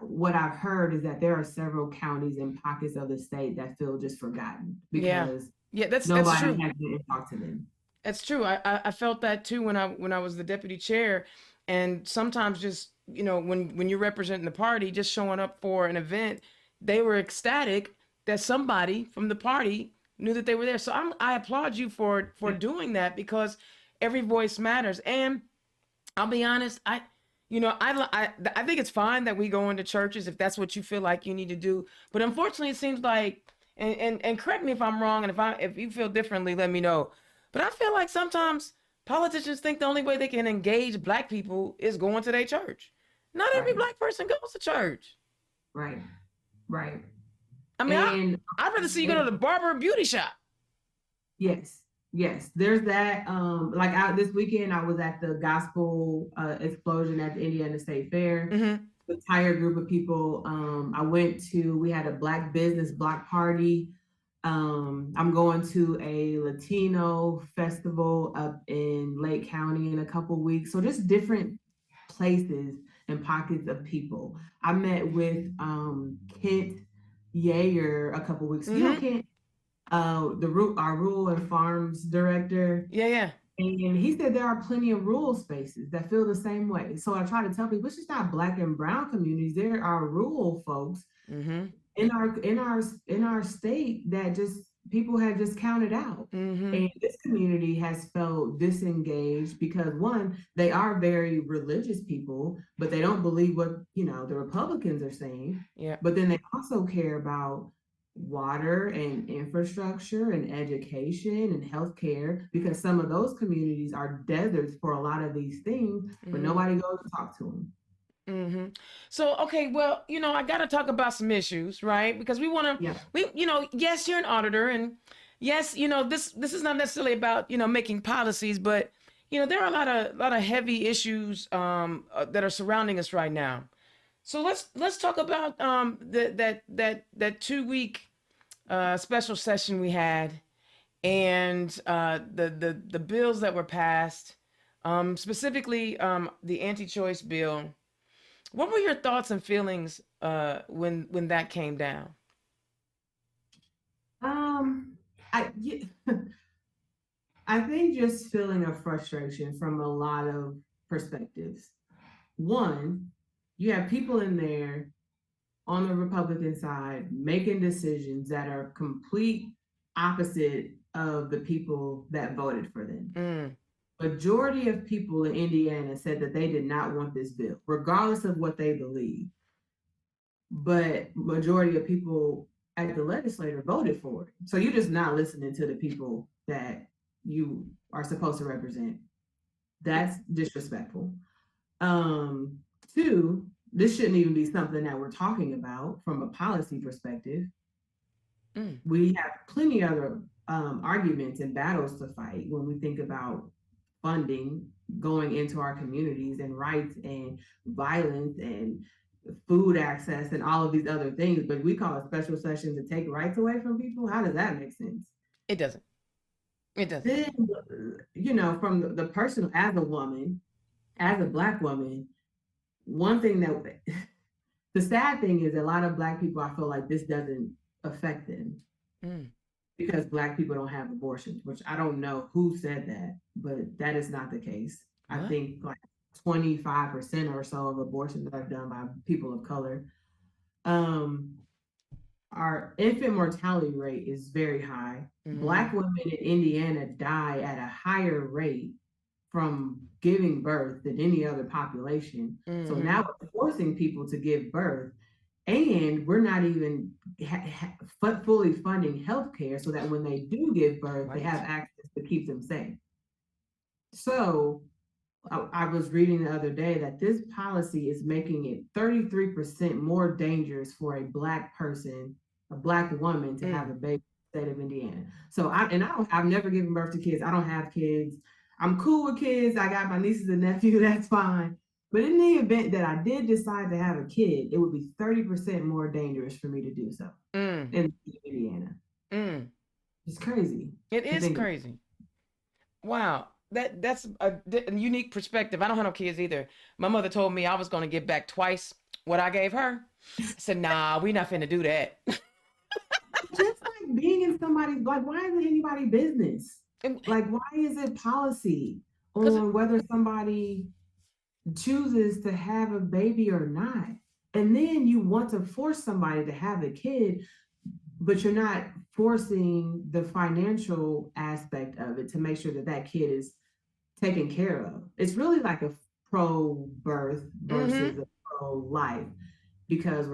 what I've heard is that there are several counties and pockets of the state that feel just forgotten because
that's
nobody
true.
has been talked to them.
That's true. I felt that too when I was the deputy chair, and sometimes just when you're representing the party, just showing up for an event, they were ecstatic that somebody from the party knew that they were there. So I applaud you for doing that because every voice matters. And I'll be honest, I think it's fine that we go into churches if that's what you feel like you need to do. But unfortunately, it seems like, and correct me if I'm wrong, and if you feel differently, let me know. But I feel like sometimes politicians think the only way they can engage Black people is going to their church. Not every
Right.
Black person goes to church.
Right. Right.
I mean,
And
I'd rather see you go to the barber or beauty shop.
yes. Yes, there's that. Like this weekend, I was at the gospel explosion at the Indiana State Fair.
Mm-hmm.
The entire group of people. We had a Black business block party. I'm going to a Latino festival up in Lake County in a couple weeks. So just different places and pockets of people. I met with Kent Yeager a couple weeks. You know
Mm-hmm.
Kent, our rural and farms director.
Yeah, yeah.
And he said there are plenty of rural spaces that feel the same way. So I try to tell people it's just not Black and brown communities. There are rural folks
Mm-hmm.
in our state that just people have just counted out.
Mm-hmm.
And this community has felt disengaged because one, they are very religious people, but they don't believe what the Republicans are saying.
Yeah.
But then they also care about water and infrastructure and education and healthcare because some of those communities are deserts for a lot of these things, but
Mm-hmm.
nobody goes to talk to them.
Mm-hmm. So, okay, well, I got to talk about some issues, right? Because we want to,
Yeah.
yes, you're an auditor, and yes, this is not necessarily about, making policies, but there are a lot of heavy issues that are surrounding us right now. So let's talk about that 2 week special session we had, and the bills that were passed, specifically the anti-choice bill. What were your thoughts and feelings when that came down?
Um, yeah, I think just feeling a frustration from a lot of perspectives. One, you have people in there on the Republican side making decisions that are complete opposite of the people that voted for them.
Mm,
Majority of people in Indiana said that they did not want this bill, regardless of what they believe. But majority of people at the legislature voted for it. So you're just not listening to the people that you are supposed to represent. That's disrespectful. Um, Two, this shouldn't even be something that we're talking about from a policy perspective.
mm,
We have plenty other arguments and battles to fight when we think about funding going into our communities and rights and violence and food access and all of these other things. But we call a special session to take rights away from people. How does that make sense?
it doesn't. It doesn't.
Then, from the personal, as a woman, as a Black woman, one thing that the sad thing is a lot of Black people, I feel like this doesn't affect them
Mm,
because Black people don't have abortions, which I don't know who said that, but that is not the case. I
what?
think like 25% or so of abortions are done by people of color. Um, our infant mortality rate is very high.
Mm-hmm.
Black women in Indiana die at a higher rate from giving birth than any other population. So
Mm-hmm.
now we're forcing people to give birth, and we're not even fully funding healthcare so that when they do give birth, they
Right.
have access to keep them safe. So I was reading the other day that this policy is making it 33% more dangerous for a Black person, a Black woman, to have
Mm,
a baby in the state of Indiana. So I've never given birth to kids. I don't have kids. I'm cool with kids. I got my nieces and nephews. That's fine. But in the event that I did decide to have a kid, it would be 30% more dangerous for me to do so
mm,
in Indiana.
mm.
It's crazy
It
to
is
think.
crazy. Wow. That's a unique perspective. I don't have no kids either. My mother told me I was going to give back twice what I gave her. I said, nah, we not finna do that.
Just like being in somebody's, like, why is it anybody's business? Like, why is it policy
Because
on whether somebody chooses to have a baby or not? And then you want to force somebody to have a kid, but you're not forcing the financial aspect of it to make sure that that kid is taken care of. It's really like a pro birth
mm-hmm.
versus a pro life because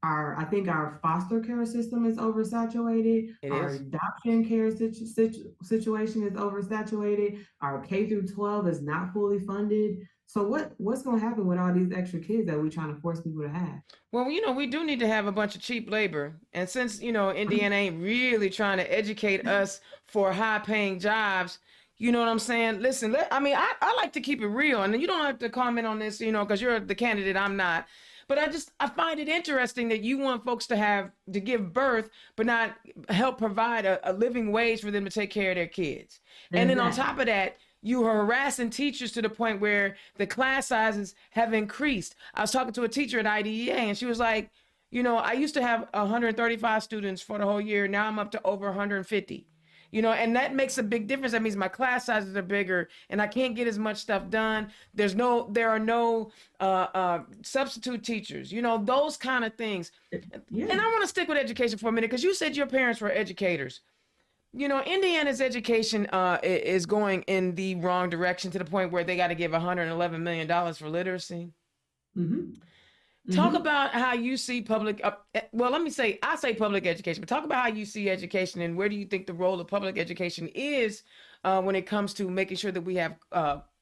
I think our foster care system is oversaturated.
It
Our
is.
adoption care situation is oversaturated. Our K through 12 is not fully funded. So what's going to happen with all these extra kids that we're trying to force people to have?
Well, we do need to have a bunch of cheap labor. And since, Indiana ain't really trying to educate us for high paying jobs, you know what I'm saying? Listen, I like to keep it real. And you don't have to comment on this, because you're the candidate, I'm not. But I find it interesting that you want folks to give birth, but not help provide a living wage for them to take care of their kids. And then on
Exactly.
top of that, you are harassing teachers to the point where the class sizes have increased. I was talking to a teacher at IDEA and she was like, I used to have 135 students for the whole year. Now I'm up to over 150. And that makes a big difference. That means my class sizes are bigger and I can't get as much stuff done. There are no substitute teachers, those kind of things.
Yeah.
And I want to stick with education for a minute because you said your parents were educators. Indiana's education is going in the wrong direction to the point where they got to give $111 million for literacy.
Mm-hmm.
Talk
Mm-hmm.
about how you see I say public education, but talk about how you see education and where do you think the role of public education is when it comes to making sure that we have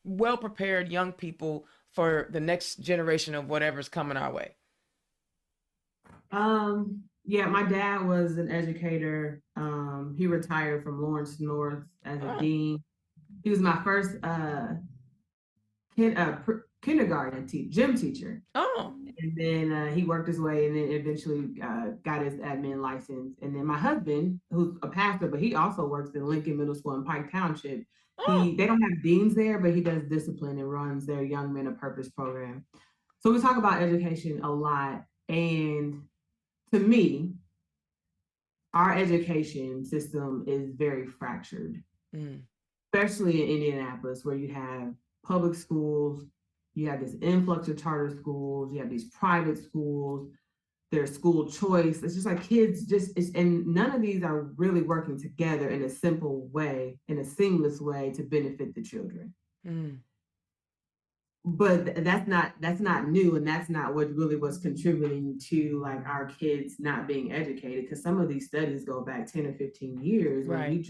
well-prepared young people for the next generation of whatever's coming our way.
Yeah, my dad was an educator. He retired from Lawrence North as a dean. He was my first kindergarten gym teacher.
Oh.
And then he worked his way and then eventually got his admin license. And then my husband, who's a pastor, but he also works in Lincoln Middle School in Pike Township. They don't have deans there, but he does discipline and runs their Young Men of Purpose program. So we talk about education a lot. And to me, our education system is very fractured, especially in Indianapolis, where you have public schools, you have this influx of charter schools, you have these private schools, there's school choice. It's just like kids and none of these are really working together in a simple way, in a seamless way to benefit the children. But that's not new, and that's not what really was contributing to like our kids not being educated, because some of these studies go back 10 or 15 years when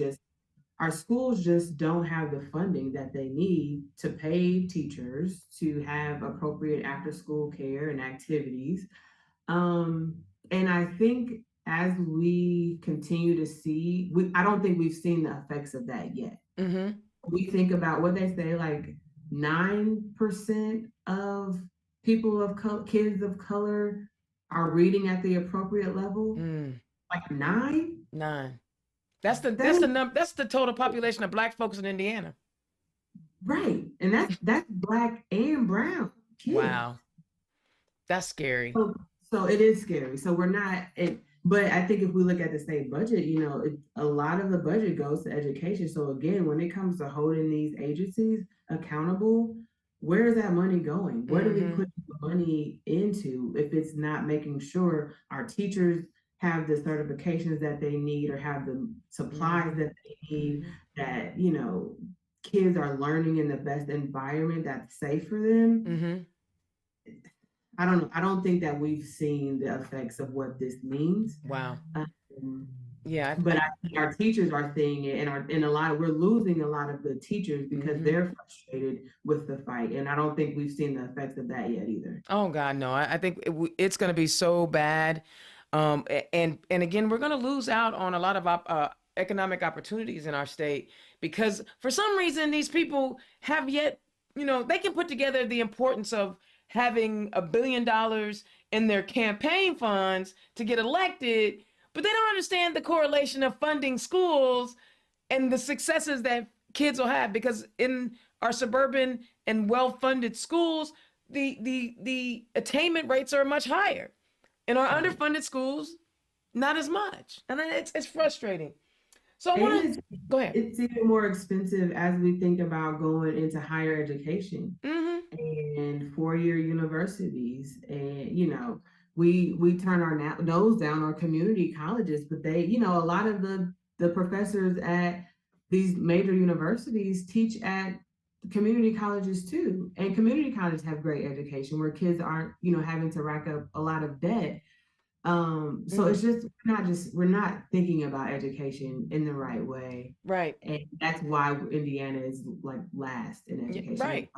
our schools just don't have the funding that they need to pay teachers to have appropriate after school care and activities. And I think as we continue to see, I don't think we've seen the effects of that yet. We think about what they say, like 9% of kids of color are reading at the appropriate level. Like 9.
That's the total population of Black folks in Indiana.
Right, and that's Black and brown kids.
Wow, that's scary.
So it is scary. So we're not. But I think if we look at the state budget, a lot of the budget goes to education. So again, when it comes to holding these agencies accountable, where is that money going? Where do we put the money into if it's not making sure our teachers have the certifications that they need or have the supplies that they need, that, kids are learning in the best environment that's safe for them? I don't know. I don't think that we've seen the effects of what this means.
Wow.
Yeah. But I think our teachers are seeing it, and we're losing a lot of good teachers because they're frustrated with the fight. And I don't think we've seen the effects of that yet either.
Oh God, no. I think it's going to be so bad. And again, we're going to lose out on a lot of economic opportunities in our state because for some reason these people have yet, they can put together the importance of having $1 billion in their campaign funds to get elected, but they don't understand the correlation of funding schools and the successes that kids will have, because in our suburban and well-funded schools, the attainment rates are much higher. In our underfunded schools, not as much. And it's frustrating. So I want to go ahead.
It's even more expensive as we think about going into higher education and four-year universities. And, we turn our nose down on community colleges, but they, a lot of the professors at these major universities teach at community colleges too. And community colleges have great education where kids aren't, you know, having to rack up a lot of debt. So it's just we're not thinking about education in the right way.
Right.
And that's why Indiana is like last in education.
Right.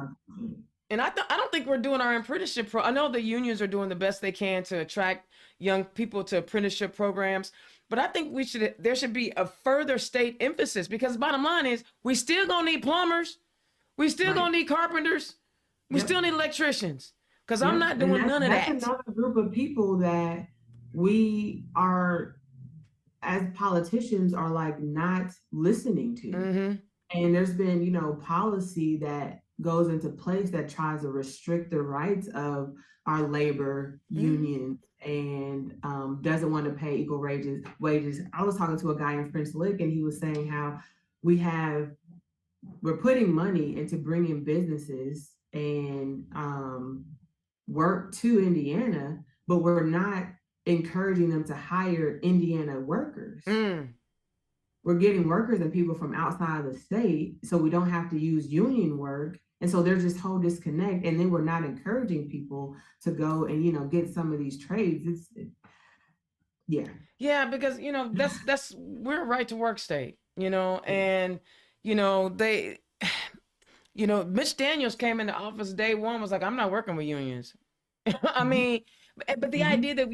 And I don't think we're doing our apprenticeship I know the unions are doing the best they can to attract young people to apprenticeship programs, but I think there should be a further state emphasis, because bottom line is we still gonna need plumbers, we still gonna need carpenters, we still need electricians, because I'm not doing none of that.
That's another group of people that we are, as politicians, are like not listening to. And there's been, you know, policy that goes into place that tries to restrict the rights of our labor unions and doesn't want to pay equal wages. I was talking to a guy in French Lick, and he was saying how we're putting money into bringing businesses and work to Indiana, but we're not encouraging them to hire Indiana workers. We're getting workers and people from outside of the state, so we don't have to use union work. And so there's this whole disconnect, and then we're not encouraging people to go and, you know, get some of these trades.
Yeah, because, you know, we're a right to work state, you know, and, you know, Mitch Daniels came into office day one, was like, I'm not working with unions. I mean, but the idea that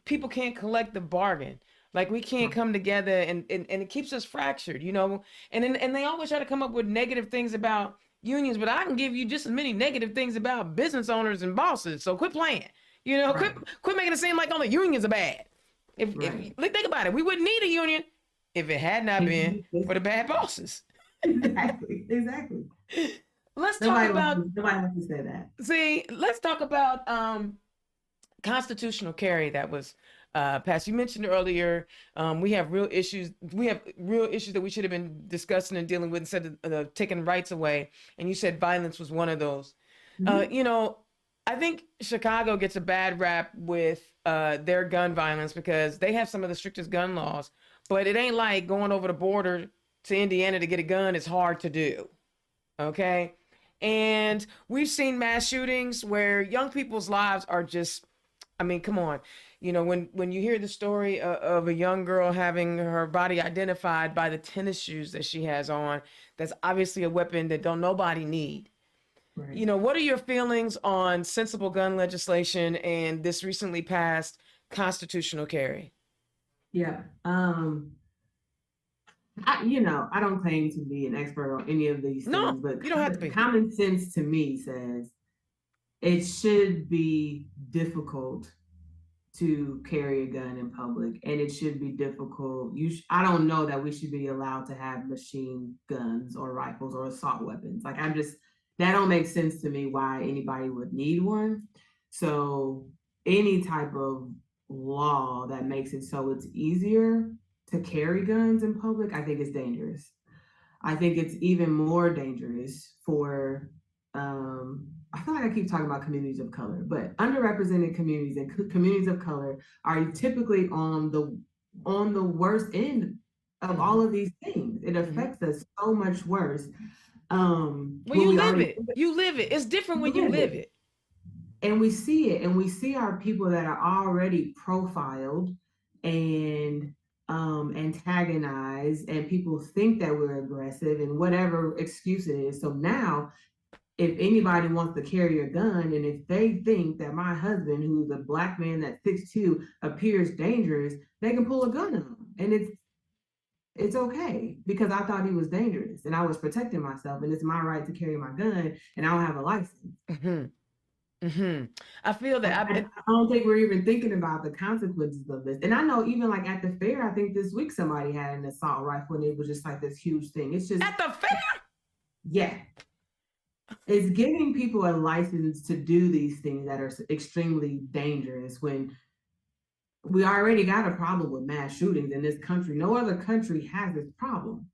people can't collect the bargain. Like, we can't come together, and it keeps us fractured, you know, and they always try to come up with negative things about unions, but I can give you just as many negative things about business owners and bosses. So quit playing, you know, quit making it seem like only unions are bad. If think about it, we wouldn't need a union if it had not been for the bad bosses.
Exactly.
Let's talk about.
Nobody wants to say that.
See, let's talk about constitutional carry that was passed. You mentioned earlier we have real issues. We have real issues that we should have been discussing and dealing with instead of taking rights away. And you said violence was one of those. You know, I think Chicago gets a bad rap with their gun violence because they have some of the strictest gun laws. But it ain't like going over the border to Indiana to get a gun is hard to do. Okay. And we've seen mass shootings where young people's lives are just, I mean, come on. You know, when you hear the story of a young girl having her body identified by the tennis shoes that she has on, that's obviously a weapon that don't nobody need. Right. You know, what are your feelings on sensible gun legislation and this recently passed constitutional carry?
Yeah. I don't claim to be an expert on any of these things, but
you don't have to be.
Common sense to me says it should be difficult to carry a gun in public, and it should be difficult. I don't know that we should be allowed to have machine guns or rifles or assault weapons. Like, that don't make sense to me why anybody would need one. So any type of law that makes it so it's easier to carry guns in public, I think is dangerous. I think it's even more dangerous for, I feel like I keep talking about communities of color, but underrepresented communities and communities of color are typically on the worst end of all of these things. It affects us so much worse.
Well, you live it. You live it. It's different when you live it.
And we see it, and we see our people that are already profiled and antagonized, and people think that we're aggressive and whatever excuse it is. So now, if anybody wants to carry a gun, and if they think that my husband, who's a Black man that's 6'2", appears dangerous, they can pull a gun on him. And it's okay, because I thought he was dangerous and I was protecting myself, and it's my right to carry my gun, and I don't have a license.
I feel that
I don't think we're even thinking about the consequences of this. And I know even like at the fair, I think this week somebody had an assault rifle, and it was just like this huge thing. It's just
at the fair.
Yeah. It's giving people a license to do these things that are extremely dangerous when we already got a problem with mass shootings in this country. No other country has this problem.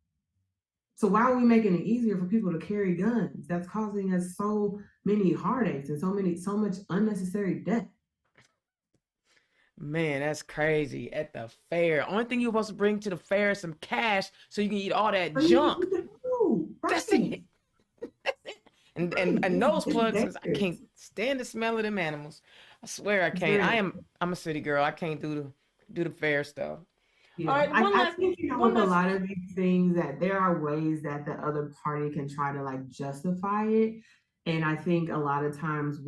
So why are we making it easier for people to carry guns? That's causing us so many heartaches and so much unnecessary death.
Man, that's crazy. At the fair, only thing you're supposed to bring to the fair is some cash so you can eat all that junk.
Right.
That's it. and nose
It's
plugs, because I
dangerous.
can't stand the smell of them animals. I swear I
It's
can't.
very,
I'm a city girl. I can't do the fair stuff. All
yeah.
right,
I think,
one
with a
last.
lot of these things that there are ways that the other party can try to like justify it. And I think a lot of times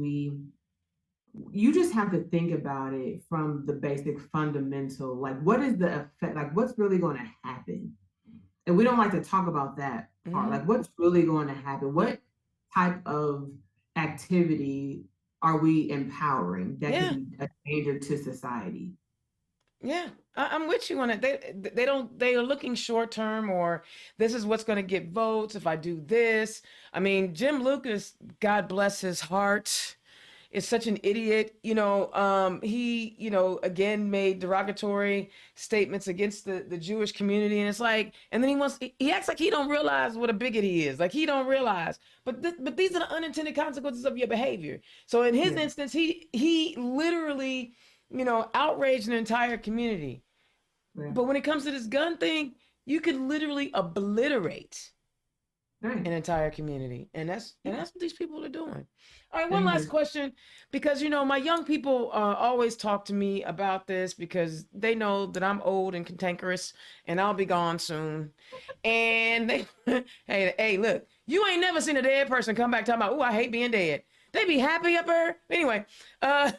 you just have to think about it from the basic fundamental, like what is the effect, like what's really going to happen? And we don't like to talk about that part.
Mhm.
Like what's really going to happen? What type of activity are we empowering that could
Yeah,
be a danger to society?
yeah. I'm with you on it. They don't they are looking short term, or this is what's going to get votes if I do this. I mean, Jim Lucas, God bless his heart, is such an idiot. He, again made derogatory statements against the Jewish community, and it's like, and then he acts like he don't realize what a bigot he is. Like he don't realize, but these are the unintended consequences of your behavior. So in his
Yeah,
instance, he literally, outraged an entire community.
right,
But when it comes to this gun thing, you could literally obliterate
right.
an entire community, and that's
Yeah,
what these people are doing. All right, one last
dangerous.
question, because my young people always talk to me about this because they know that I'm old and cantankerous and I'll be gone soon, and they hey, look, you ain't never seen a dead person come back talking about, oh, I hate being dead. They be happy up there anyway. uh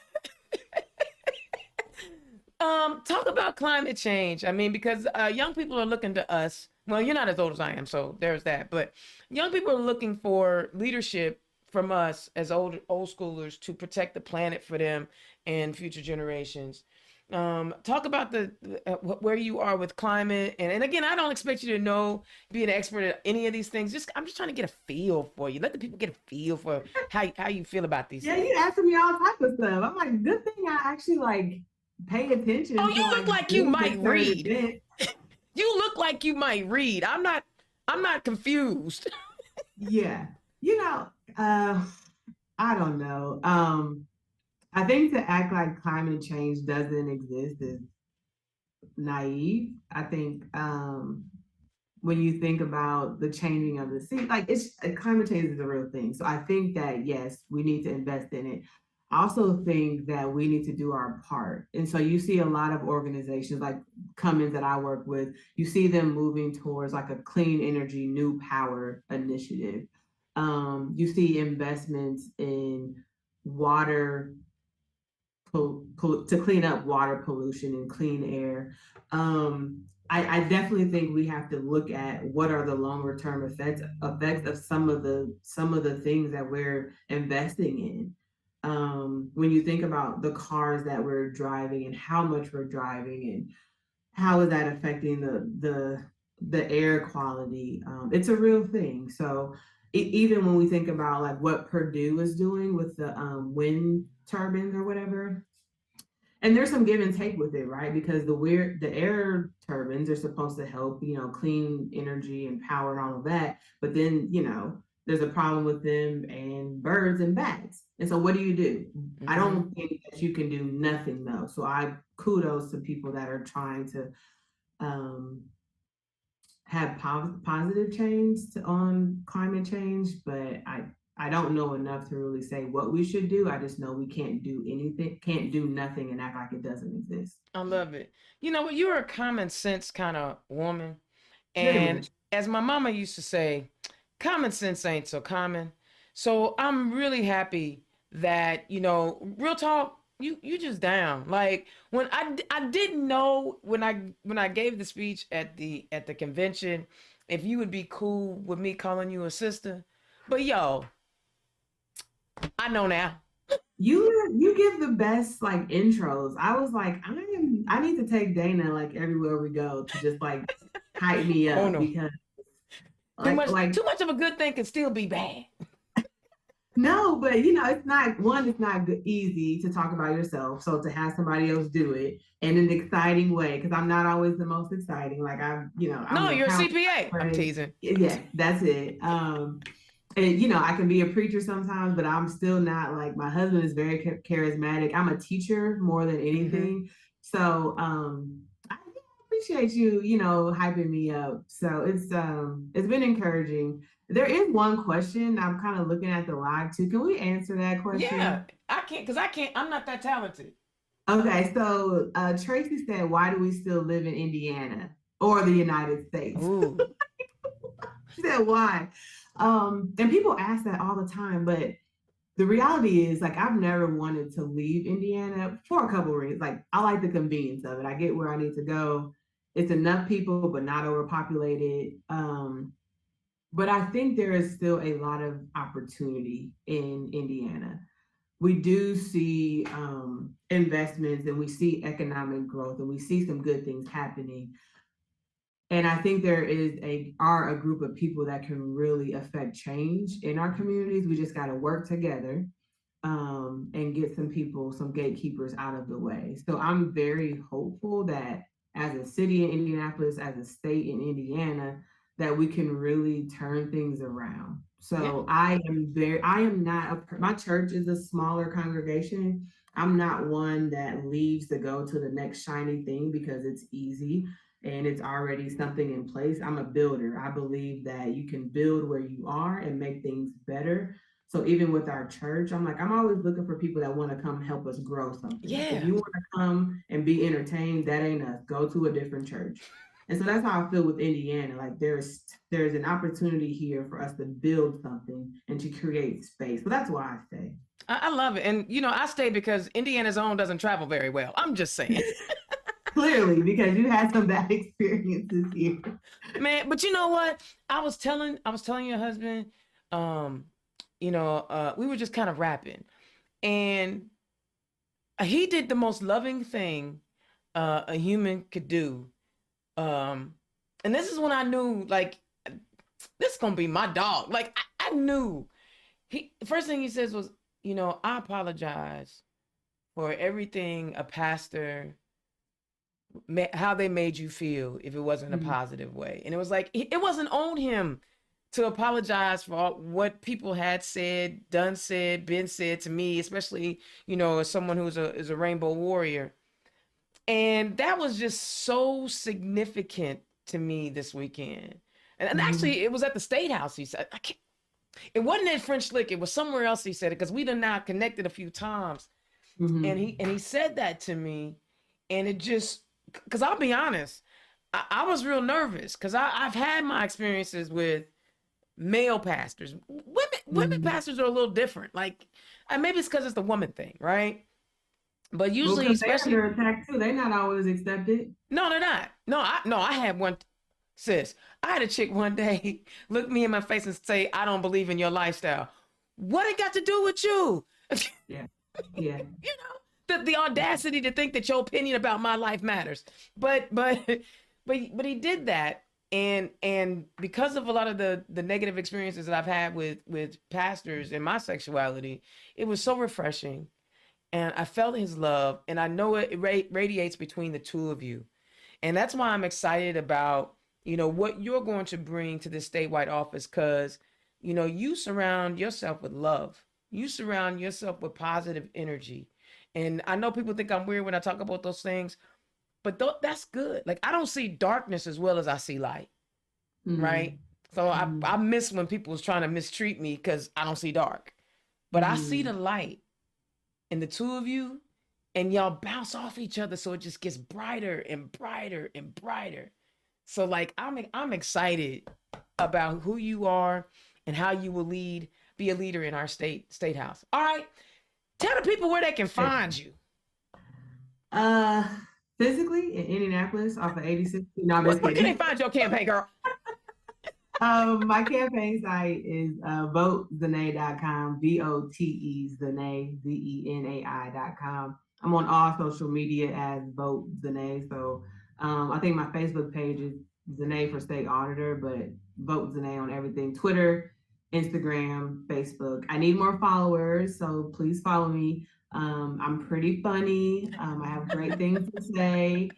Talk about climate change. I mean, because young people are looking to us. Well, you're not as old as I am, so there's that. But young people are looking for leadership from us as old schoolers to protect the planet for them and future generations. Talk about where you are with climate, and again, I don't expect you to be an expert at any of these things. I'm just trying to get a feel for you. Let the people get a feel for how you feel about these
Yeah, you
things.
asking me all type of stuff. I'm like, good thing I actually like pay
Oh,
attention to
you
like
look like you
news
might
and current
read.
events.
You look like you might read. I'm not confused.
Yeah, you know, uh, I don't know. I think to act like climate change doesn't exist is naive. I think when you think about the changing of the sea, like it's climate change is a real thing. So I think that yes, we need to invest in it. I also think that we need to do our part. And so you see a lot of organizations like Cummins that I work with, you see them moving towards like a clean energy, new power initiative. You see investments in water to clean up water pollution and clean air. I definitely think we have to look at what are the longer term effects of some of the things that we're investing in. When you think about the cars that we're driving and how much we're driving and how is that affecting the air quality, it's a real thing. So even when we think about like what Purdue is doing with the wind turbines or whatever, and there's some give and take with it, right? Because the air turbines are supposed to help, clean energy and power and all of that. But then, there's a problem with them and birds and bats. And so what do you do? I
Mm-hmm.
don't think that you can do nothing though. So I kudos to people that are trying to um, have positive change on climate change, but I don't know enough to really say what we should do. I just know we can't do anything, can't do nothing and act like it doesn't exist.
I love it. You know what? You're a common sense kind of woman.
Very
And
much.
as my mama used to say, common sense ain't so common. So I'm really happy that, real talk, you just down. Like when I didn't know when I gave the speech at the convention if you would be cool with me calling you a sister. But yo, I know now.
You give the best like intros. I was like, I need to take Dana like everywhere we go to just like hype me
Oh
up
no.
because
Too
like
much
like
too much of a good thing can still be bad.
no, but it's not one, it's not good, easy to talk about yourself. So to have somebody else do it in an exciting way, because I'm not always the most exciting. Like I'm
No,
an
you're a
accountant.
CPA. I'm teasing.
Yeah, that's it. And I can be a preacher sometimes, but I'm still not like my husband is very charismatic. I'm a teacher more than
Mm-hmm.
anything. So I appreciate you, hyping me up. So it's been encouraging. There is one question I'm kind of looking at the live too. Can we answer that
Yeah,
question?
I can't because I can't. I'm not that talented.
Okay, so Tracy said, "Why do we still live in Indiana or the United States?"
Ooh.
She said, "Why?" And people ask that all the time, but the reality is, like, I've never wanted to leave Indiana for a couple of reasons. Like, I like the convenience of it. I get where I need to go. It's enough people, but not overpopulated. But I think there is still a lot of opportunity in Indiana. We do see investments and we see economic growth and we see some good things happening. And I think there are a group of people that can really affect change in our communities. We just got to work together and get some gatekeepers out of the way. So I'm very hopeful that as a city in Indianapolis, as a state in Indiana, that we can really turn things around.
Yeah.
So I am not, my church is a smaller congregation. I'm not one that leaves to go to the next shiny thing because it's easy and it's already something in place. I'm a builder. I believe that you can build where you are and make things better. So even with our church, I'm always looking for people that want to come help us grow something. If
Yeah.
you want to come and be entertained, that ain't us. Go to a different church. And so that's how I feel with Indiana. Like there's an opportunity here for us to build something and to create space. So that's why I stay.
I love it. And, I stay because Indiana's own doesn't travel very well. I'm just saying.
Clearly, because you had some bad experiences here.
Man, but you know what? I was telling your husband, we were just kind of rapping. And he did the most loving thing a human could do. Um, and this is when I knew, like, this is gonna be my dog. Like, I knew. The first thing he says was, I apologize for everything a pastor, how they made you feel if it wasn't a
Mhm.
positive way. And it was like, it wasn't on him to apologize for what people had said, been said to me, especially, as someone who's is a rainbow warrior. And that was just so significant to me this weekend. And
Mhm.
actually, it was at the State House. He said, it wasn't at French Lick. It was somewhere else. He said it because we done now connected a few times. And
Mhm.
he said that to me, and it just because I'll be honest, I was real nervous because I've had my experiences with male pastors. Women
Mhm.
pastors are a little different. Like, and maybe it's because it's the woman thing, right? But
Well,
usually,
because they're
especially,
under attack too. They're not always accepted.
no, they're not. No, I had one, sis. I had a chick one day look me in my face and say, "I don't believe in your lifestyle." What it got to do with you?
Yeah. Yeah.
The audacity to think that your opinion about my life matters. But he did that, and because of a lot of the negative experiences that I've had with pastors and my sexuality, it was so refreshing, and I felt his love, and I know it radiates between the two of you. And that's why I'm excited about, what you're going to bring to this statewide office, because, you surround yourself with love. You surround yourself with positive energy. And I know people think I'm weird when I talk about those things, but that's good. Like, I don't see darkness as well as I see light, right?
Mhm.
So I
Mhm.
miss when people was trying to mistreat me because I don't see dark. But I see the
Mhm.
light in the two of you, and y'all bounce off each other so it just gets brighter and brighter and brighter. So like I'm excited about who you are and how you will be a leader in our state house. All right, tell the people where they can find you.
Uh, Physically in Indianapolis off of 86. No, I'm just
Where can they
kidding.
find your campaign, girl?
My campaign site is votezanai.com, VOTE Zanai, ZENAI.com. I'm on all social media as Vote Zanai. So I think my Facebook page is ZaNai for State Auditor, but Vote Zanai on everything: Twitter, Instagram, Facebook. I need more followers, so please follow me. I'm pretty funny. I have great things to say.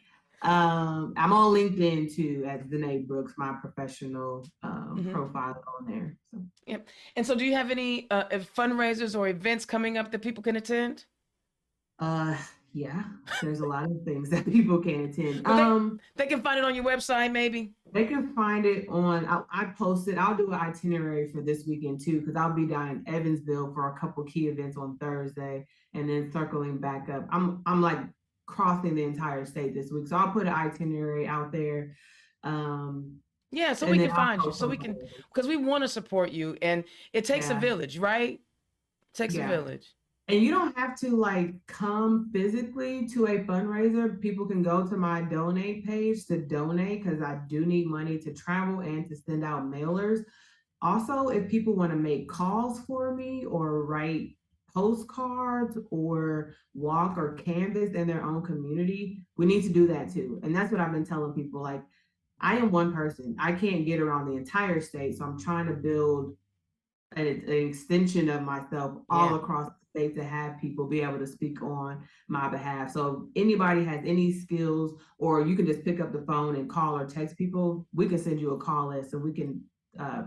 I'm on LinkedIn too at ZaNai Brooks, my professional
Mm-hmm.
profile on there. So
Yep. And so, do you have any fundraisers or events coming up that people can attend?
uh Yeah, there's a lot of things that people can attend.
But they can find it on your website, maybe.
They can find it on, I posted, I'll do an itinerary for this weekend too, because I'll be down in Evansville for a couple key events on Thursday and then circling back up. I'm like crossing the entire state this week. So I'll put an itinerary out there.
Yeah, so we can find you. So we can, because we want to support you. And it takes a village, right? It takes a village.
And you don't have to like come physically to a fundraiser. People can go to my donate page to donate because I do need money to travel and to send out mailers. Also, if people want to make calls for me or write postcards or walk or canvas in their own community, we need to do that too. And that's what I've been telling people. Like, I am one person. I can't get around the entire state. So I'm trying to build an extension of myself all across the state to have people be able to speak on my behalf. So if anybody has any skills, or you can just pick up the phone and call or text people, we can send you a call list and we can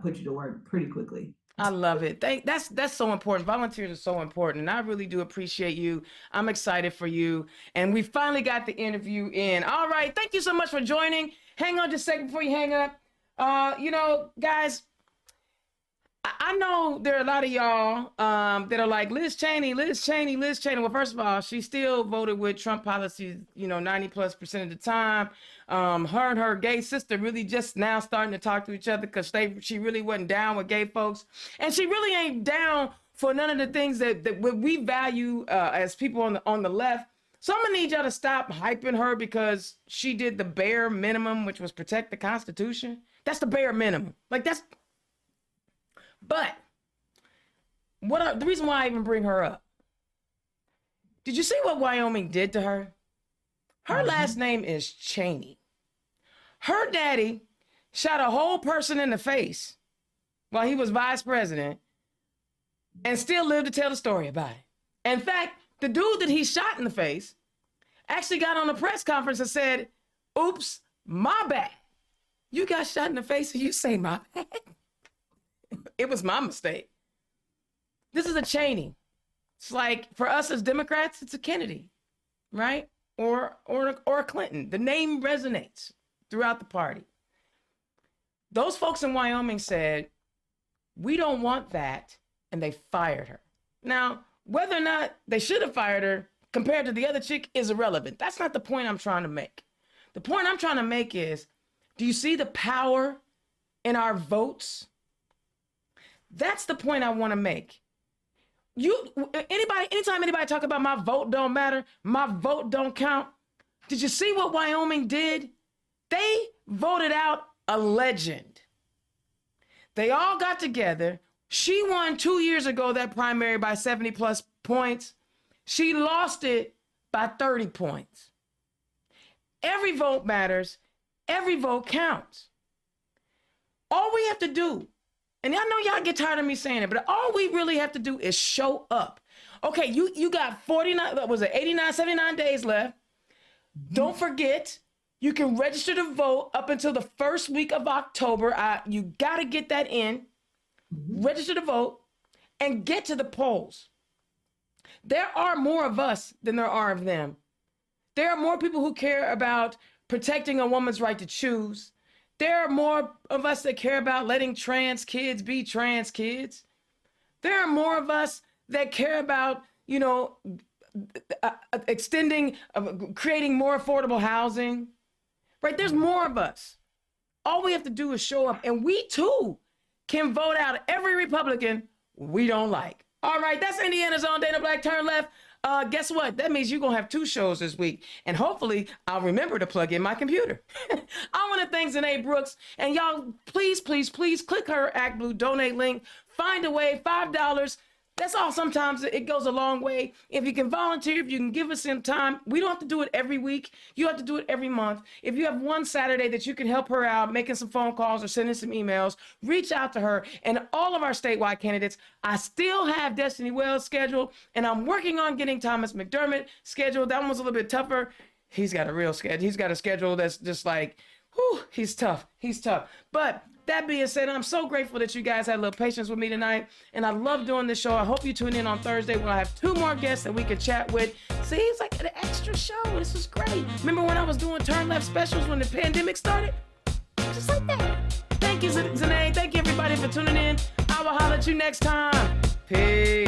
put you to work pretty quickly.
I love it. That's so important. Volunteers are so important. And I really do appreciate you. I'm excited for you. And we finally got the interview in. All right. Thank you so much for joining. Hang on just a second before you hang up. You know, guys, I know there are a lot of y'all that are like, Liz Cheney. Well, first of all, she still voted with Trump policies, 90+% of the time. Her and her gay sister really just now starting to talk to each other because she really wasn't down with gay folks. And she really ain't down for none of the things that we value as people on the left. So I'm gonna need y'all to stop hyping her because she did the bare minimum, which was protect the Constitution. That's the bare minimum. But the reason why I even bring her up, did you see what Wyoming did to her? Her last name is Cheney. Her daddy shot a whole person in the face while he was vice president and still lived to tell the story about it. In fact, the dude that he shot in the face actually got on a press conference and said, oops, my bad. You got shot in the face and you say my bad? It was my mistake. This is a Cheney. It's like, for us as Democrats, it's a Kennedy, right? Or a Clinton. The name resonates throughout the party. Those folks in Wyoming said, we don't want that, and they fired her. Now, whether or not they should have fired her compared to the other chick is irrelevant. That's not the point I'm trying to make. The point I'm trying to make is, do you see the power in our votes? That's the point I want to make. Anytime anybody talk about my vote don't matter, my vote don't count. Did you see what Wyoming did? They voted out a legend. They all got together. She won 2 years ago that primary by 70+ points. She lost it by 30 points. Every vote matters. Every vote counts. All we have to do, and I know y'all get tired of me saying it, but all we really have to do is show up. Okay, you got 79 days left. Don't forget, you can register to vote up until the first week of October. You got to get that in. Register to vote and get to the polls. There are more of us than there are of them. There are more people who care about protecting a woman's right to choose. There are more of us that care about letting trans kids be trans kids. There are more of us that care about, extending, creating more affordable housing, right? There's more of us. All we have to do is show up, and we too can vote out every Republican we don't like. All right, that's Indiana's own Dana Black Turn Left. Guess what? That means you're going to have 2 shows this week. And hopefully I'll remember to plug in my computer. I want to thank ZaNai Brooks. And y'all, please, please, please click her Act Blue donate link. Find a way, $5. That's all. Sometimes it goes a long way. If you can volunteer, if you can give us some time, we don't have to do it every week. You have to do it every month. If you have one Saturday that you can help her out, making some phone calls or sending some emails, reach out to her and all of our statewide candidates. I still have Destiny Wells scheduled, and I'm working on getting Thomas McDermott scheduled. That one was a little bit tougher. He's got a real schedule. He's got a schedule that's just like, Whew, he's tough. He's tough. But that being said, I'm so grateful that you guys had a little patience with me tonight. And I love doing this show. I hope you tune in on Thursday when I have 2 more guests that we can chat with. See, it's like an extra show. This is great. Remember when I was doing Turn Left specials when the pandemic started? Just like that. Thank you, ZaNai. Thank you, everybody, for tuning in. I will holler at you next time. Peace.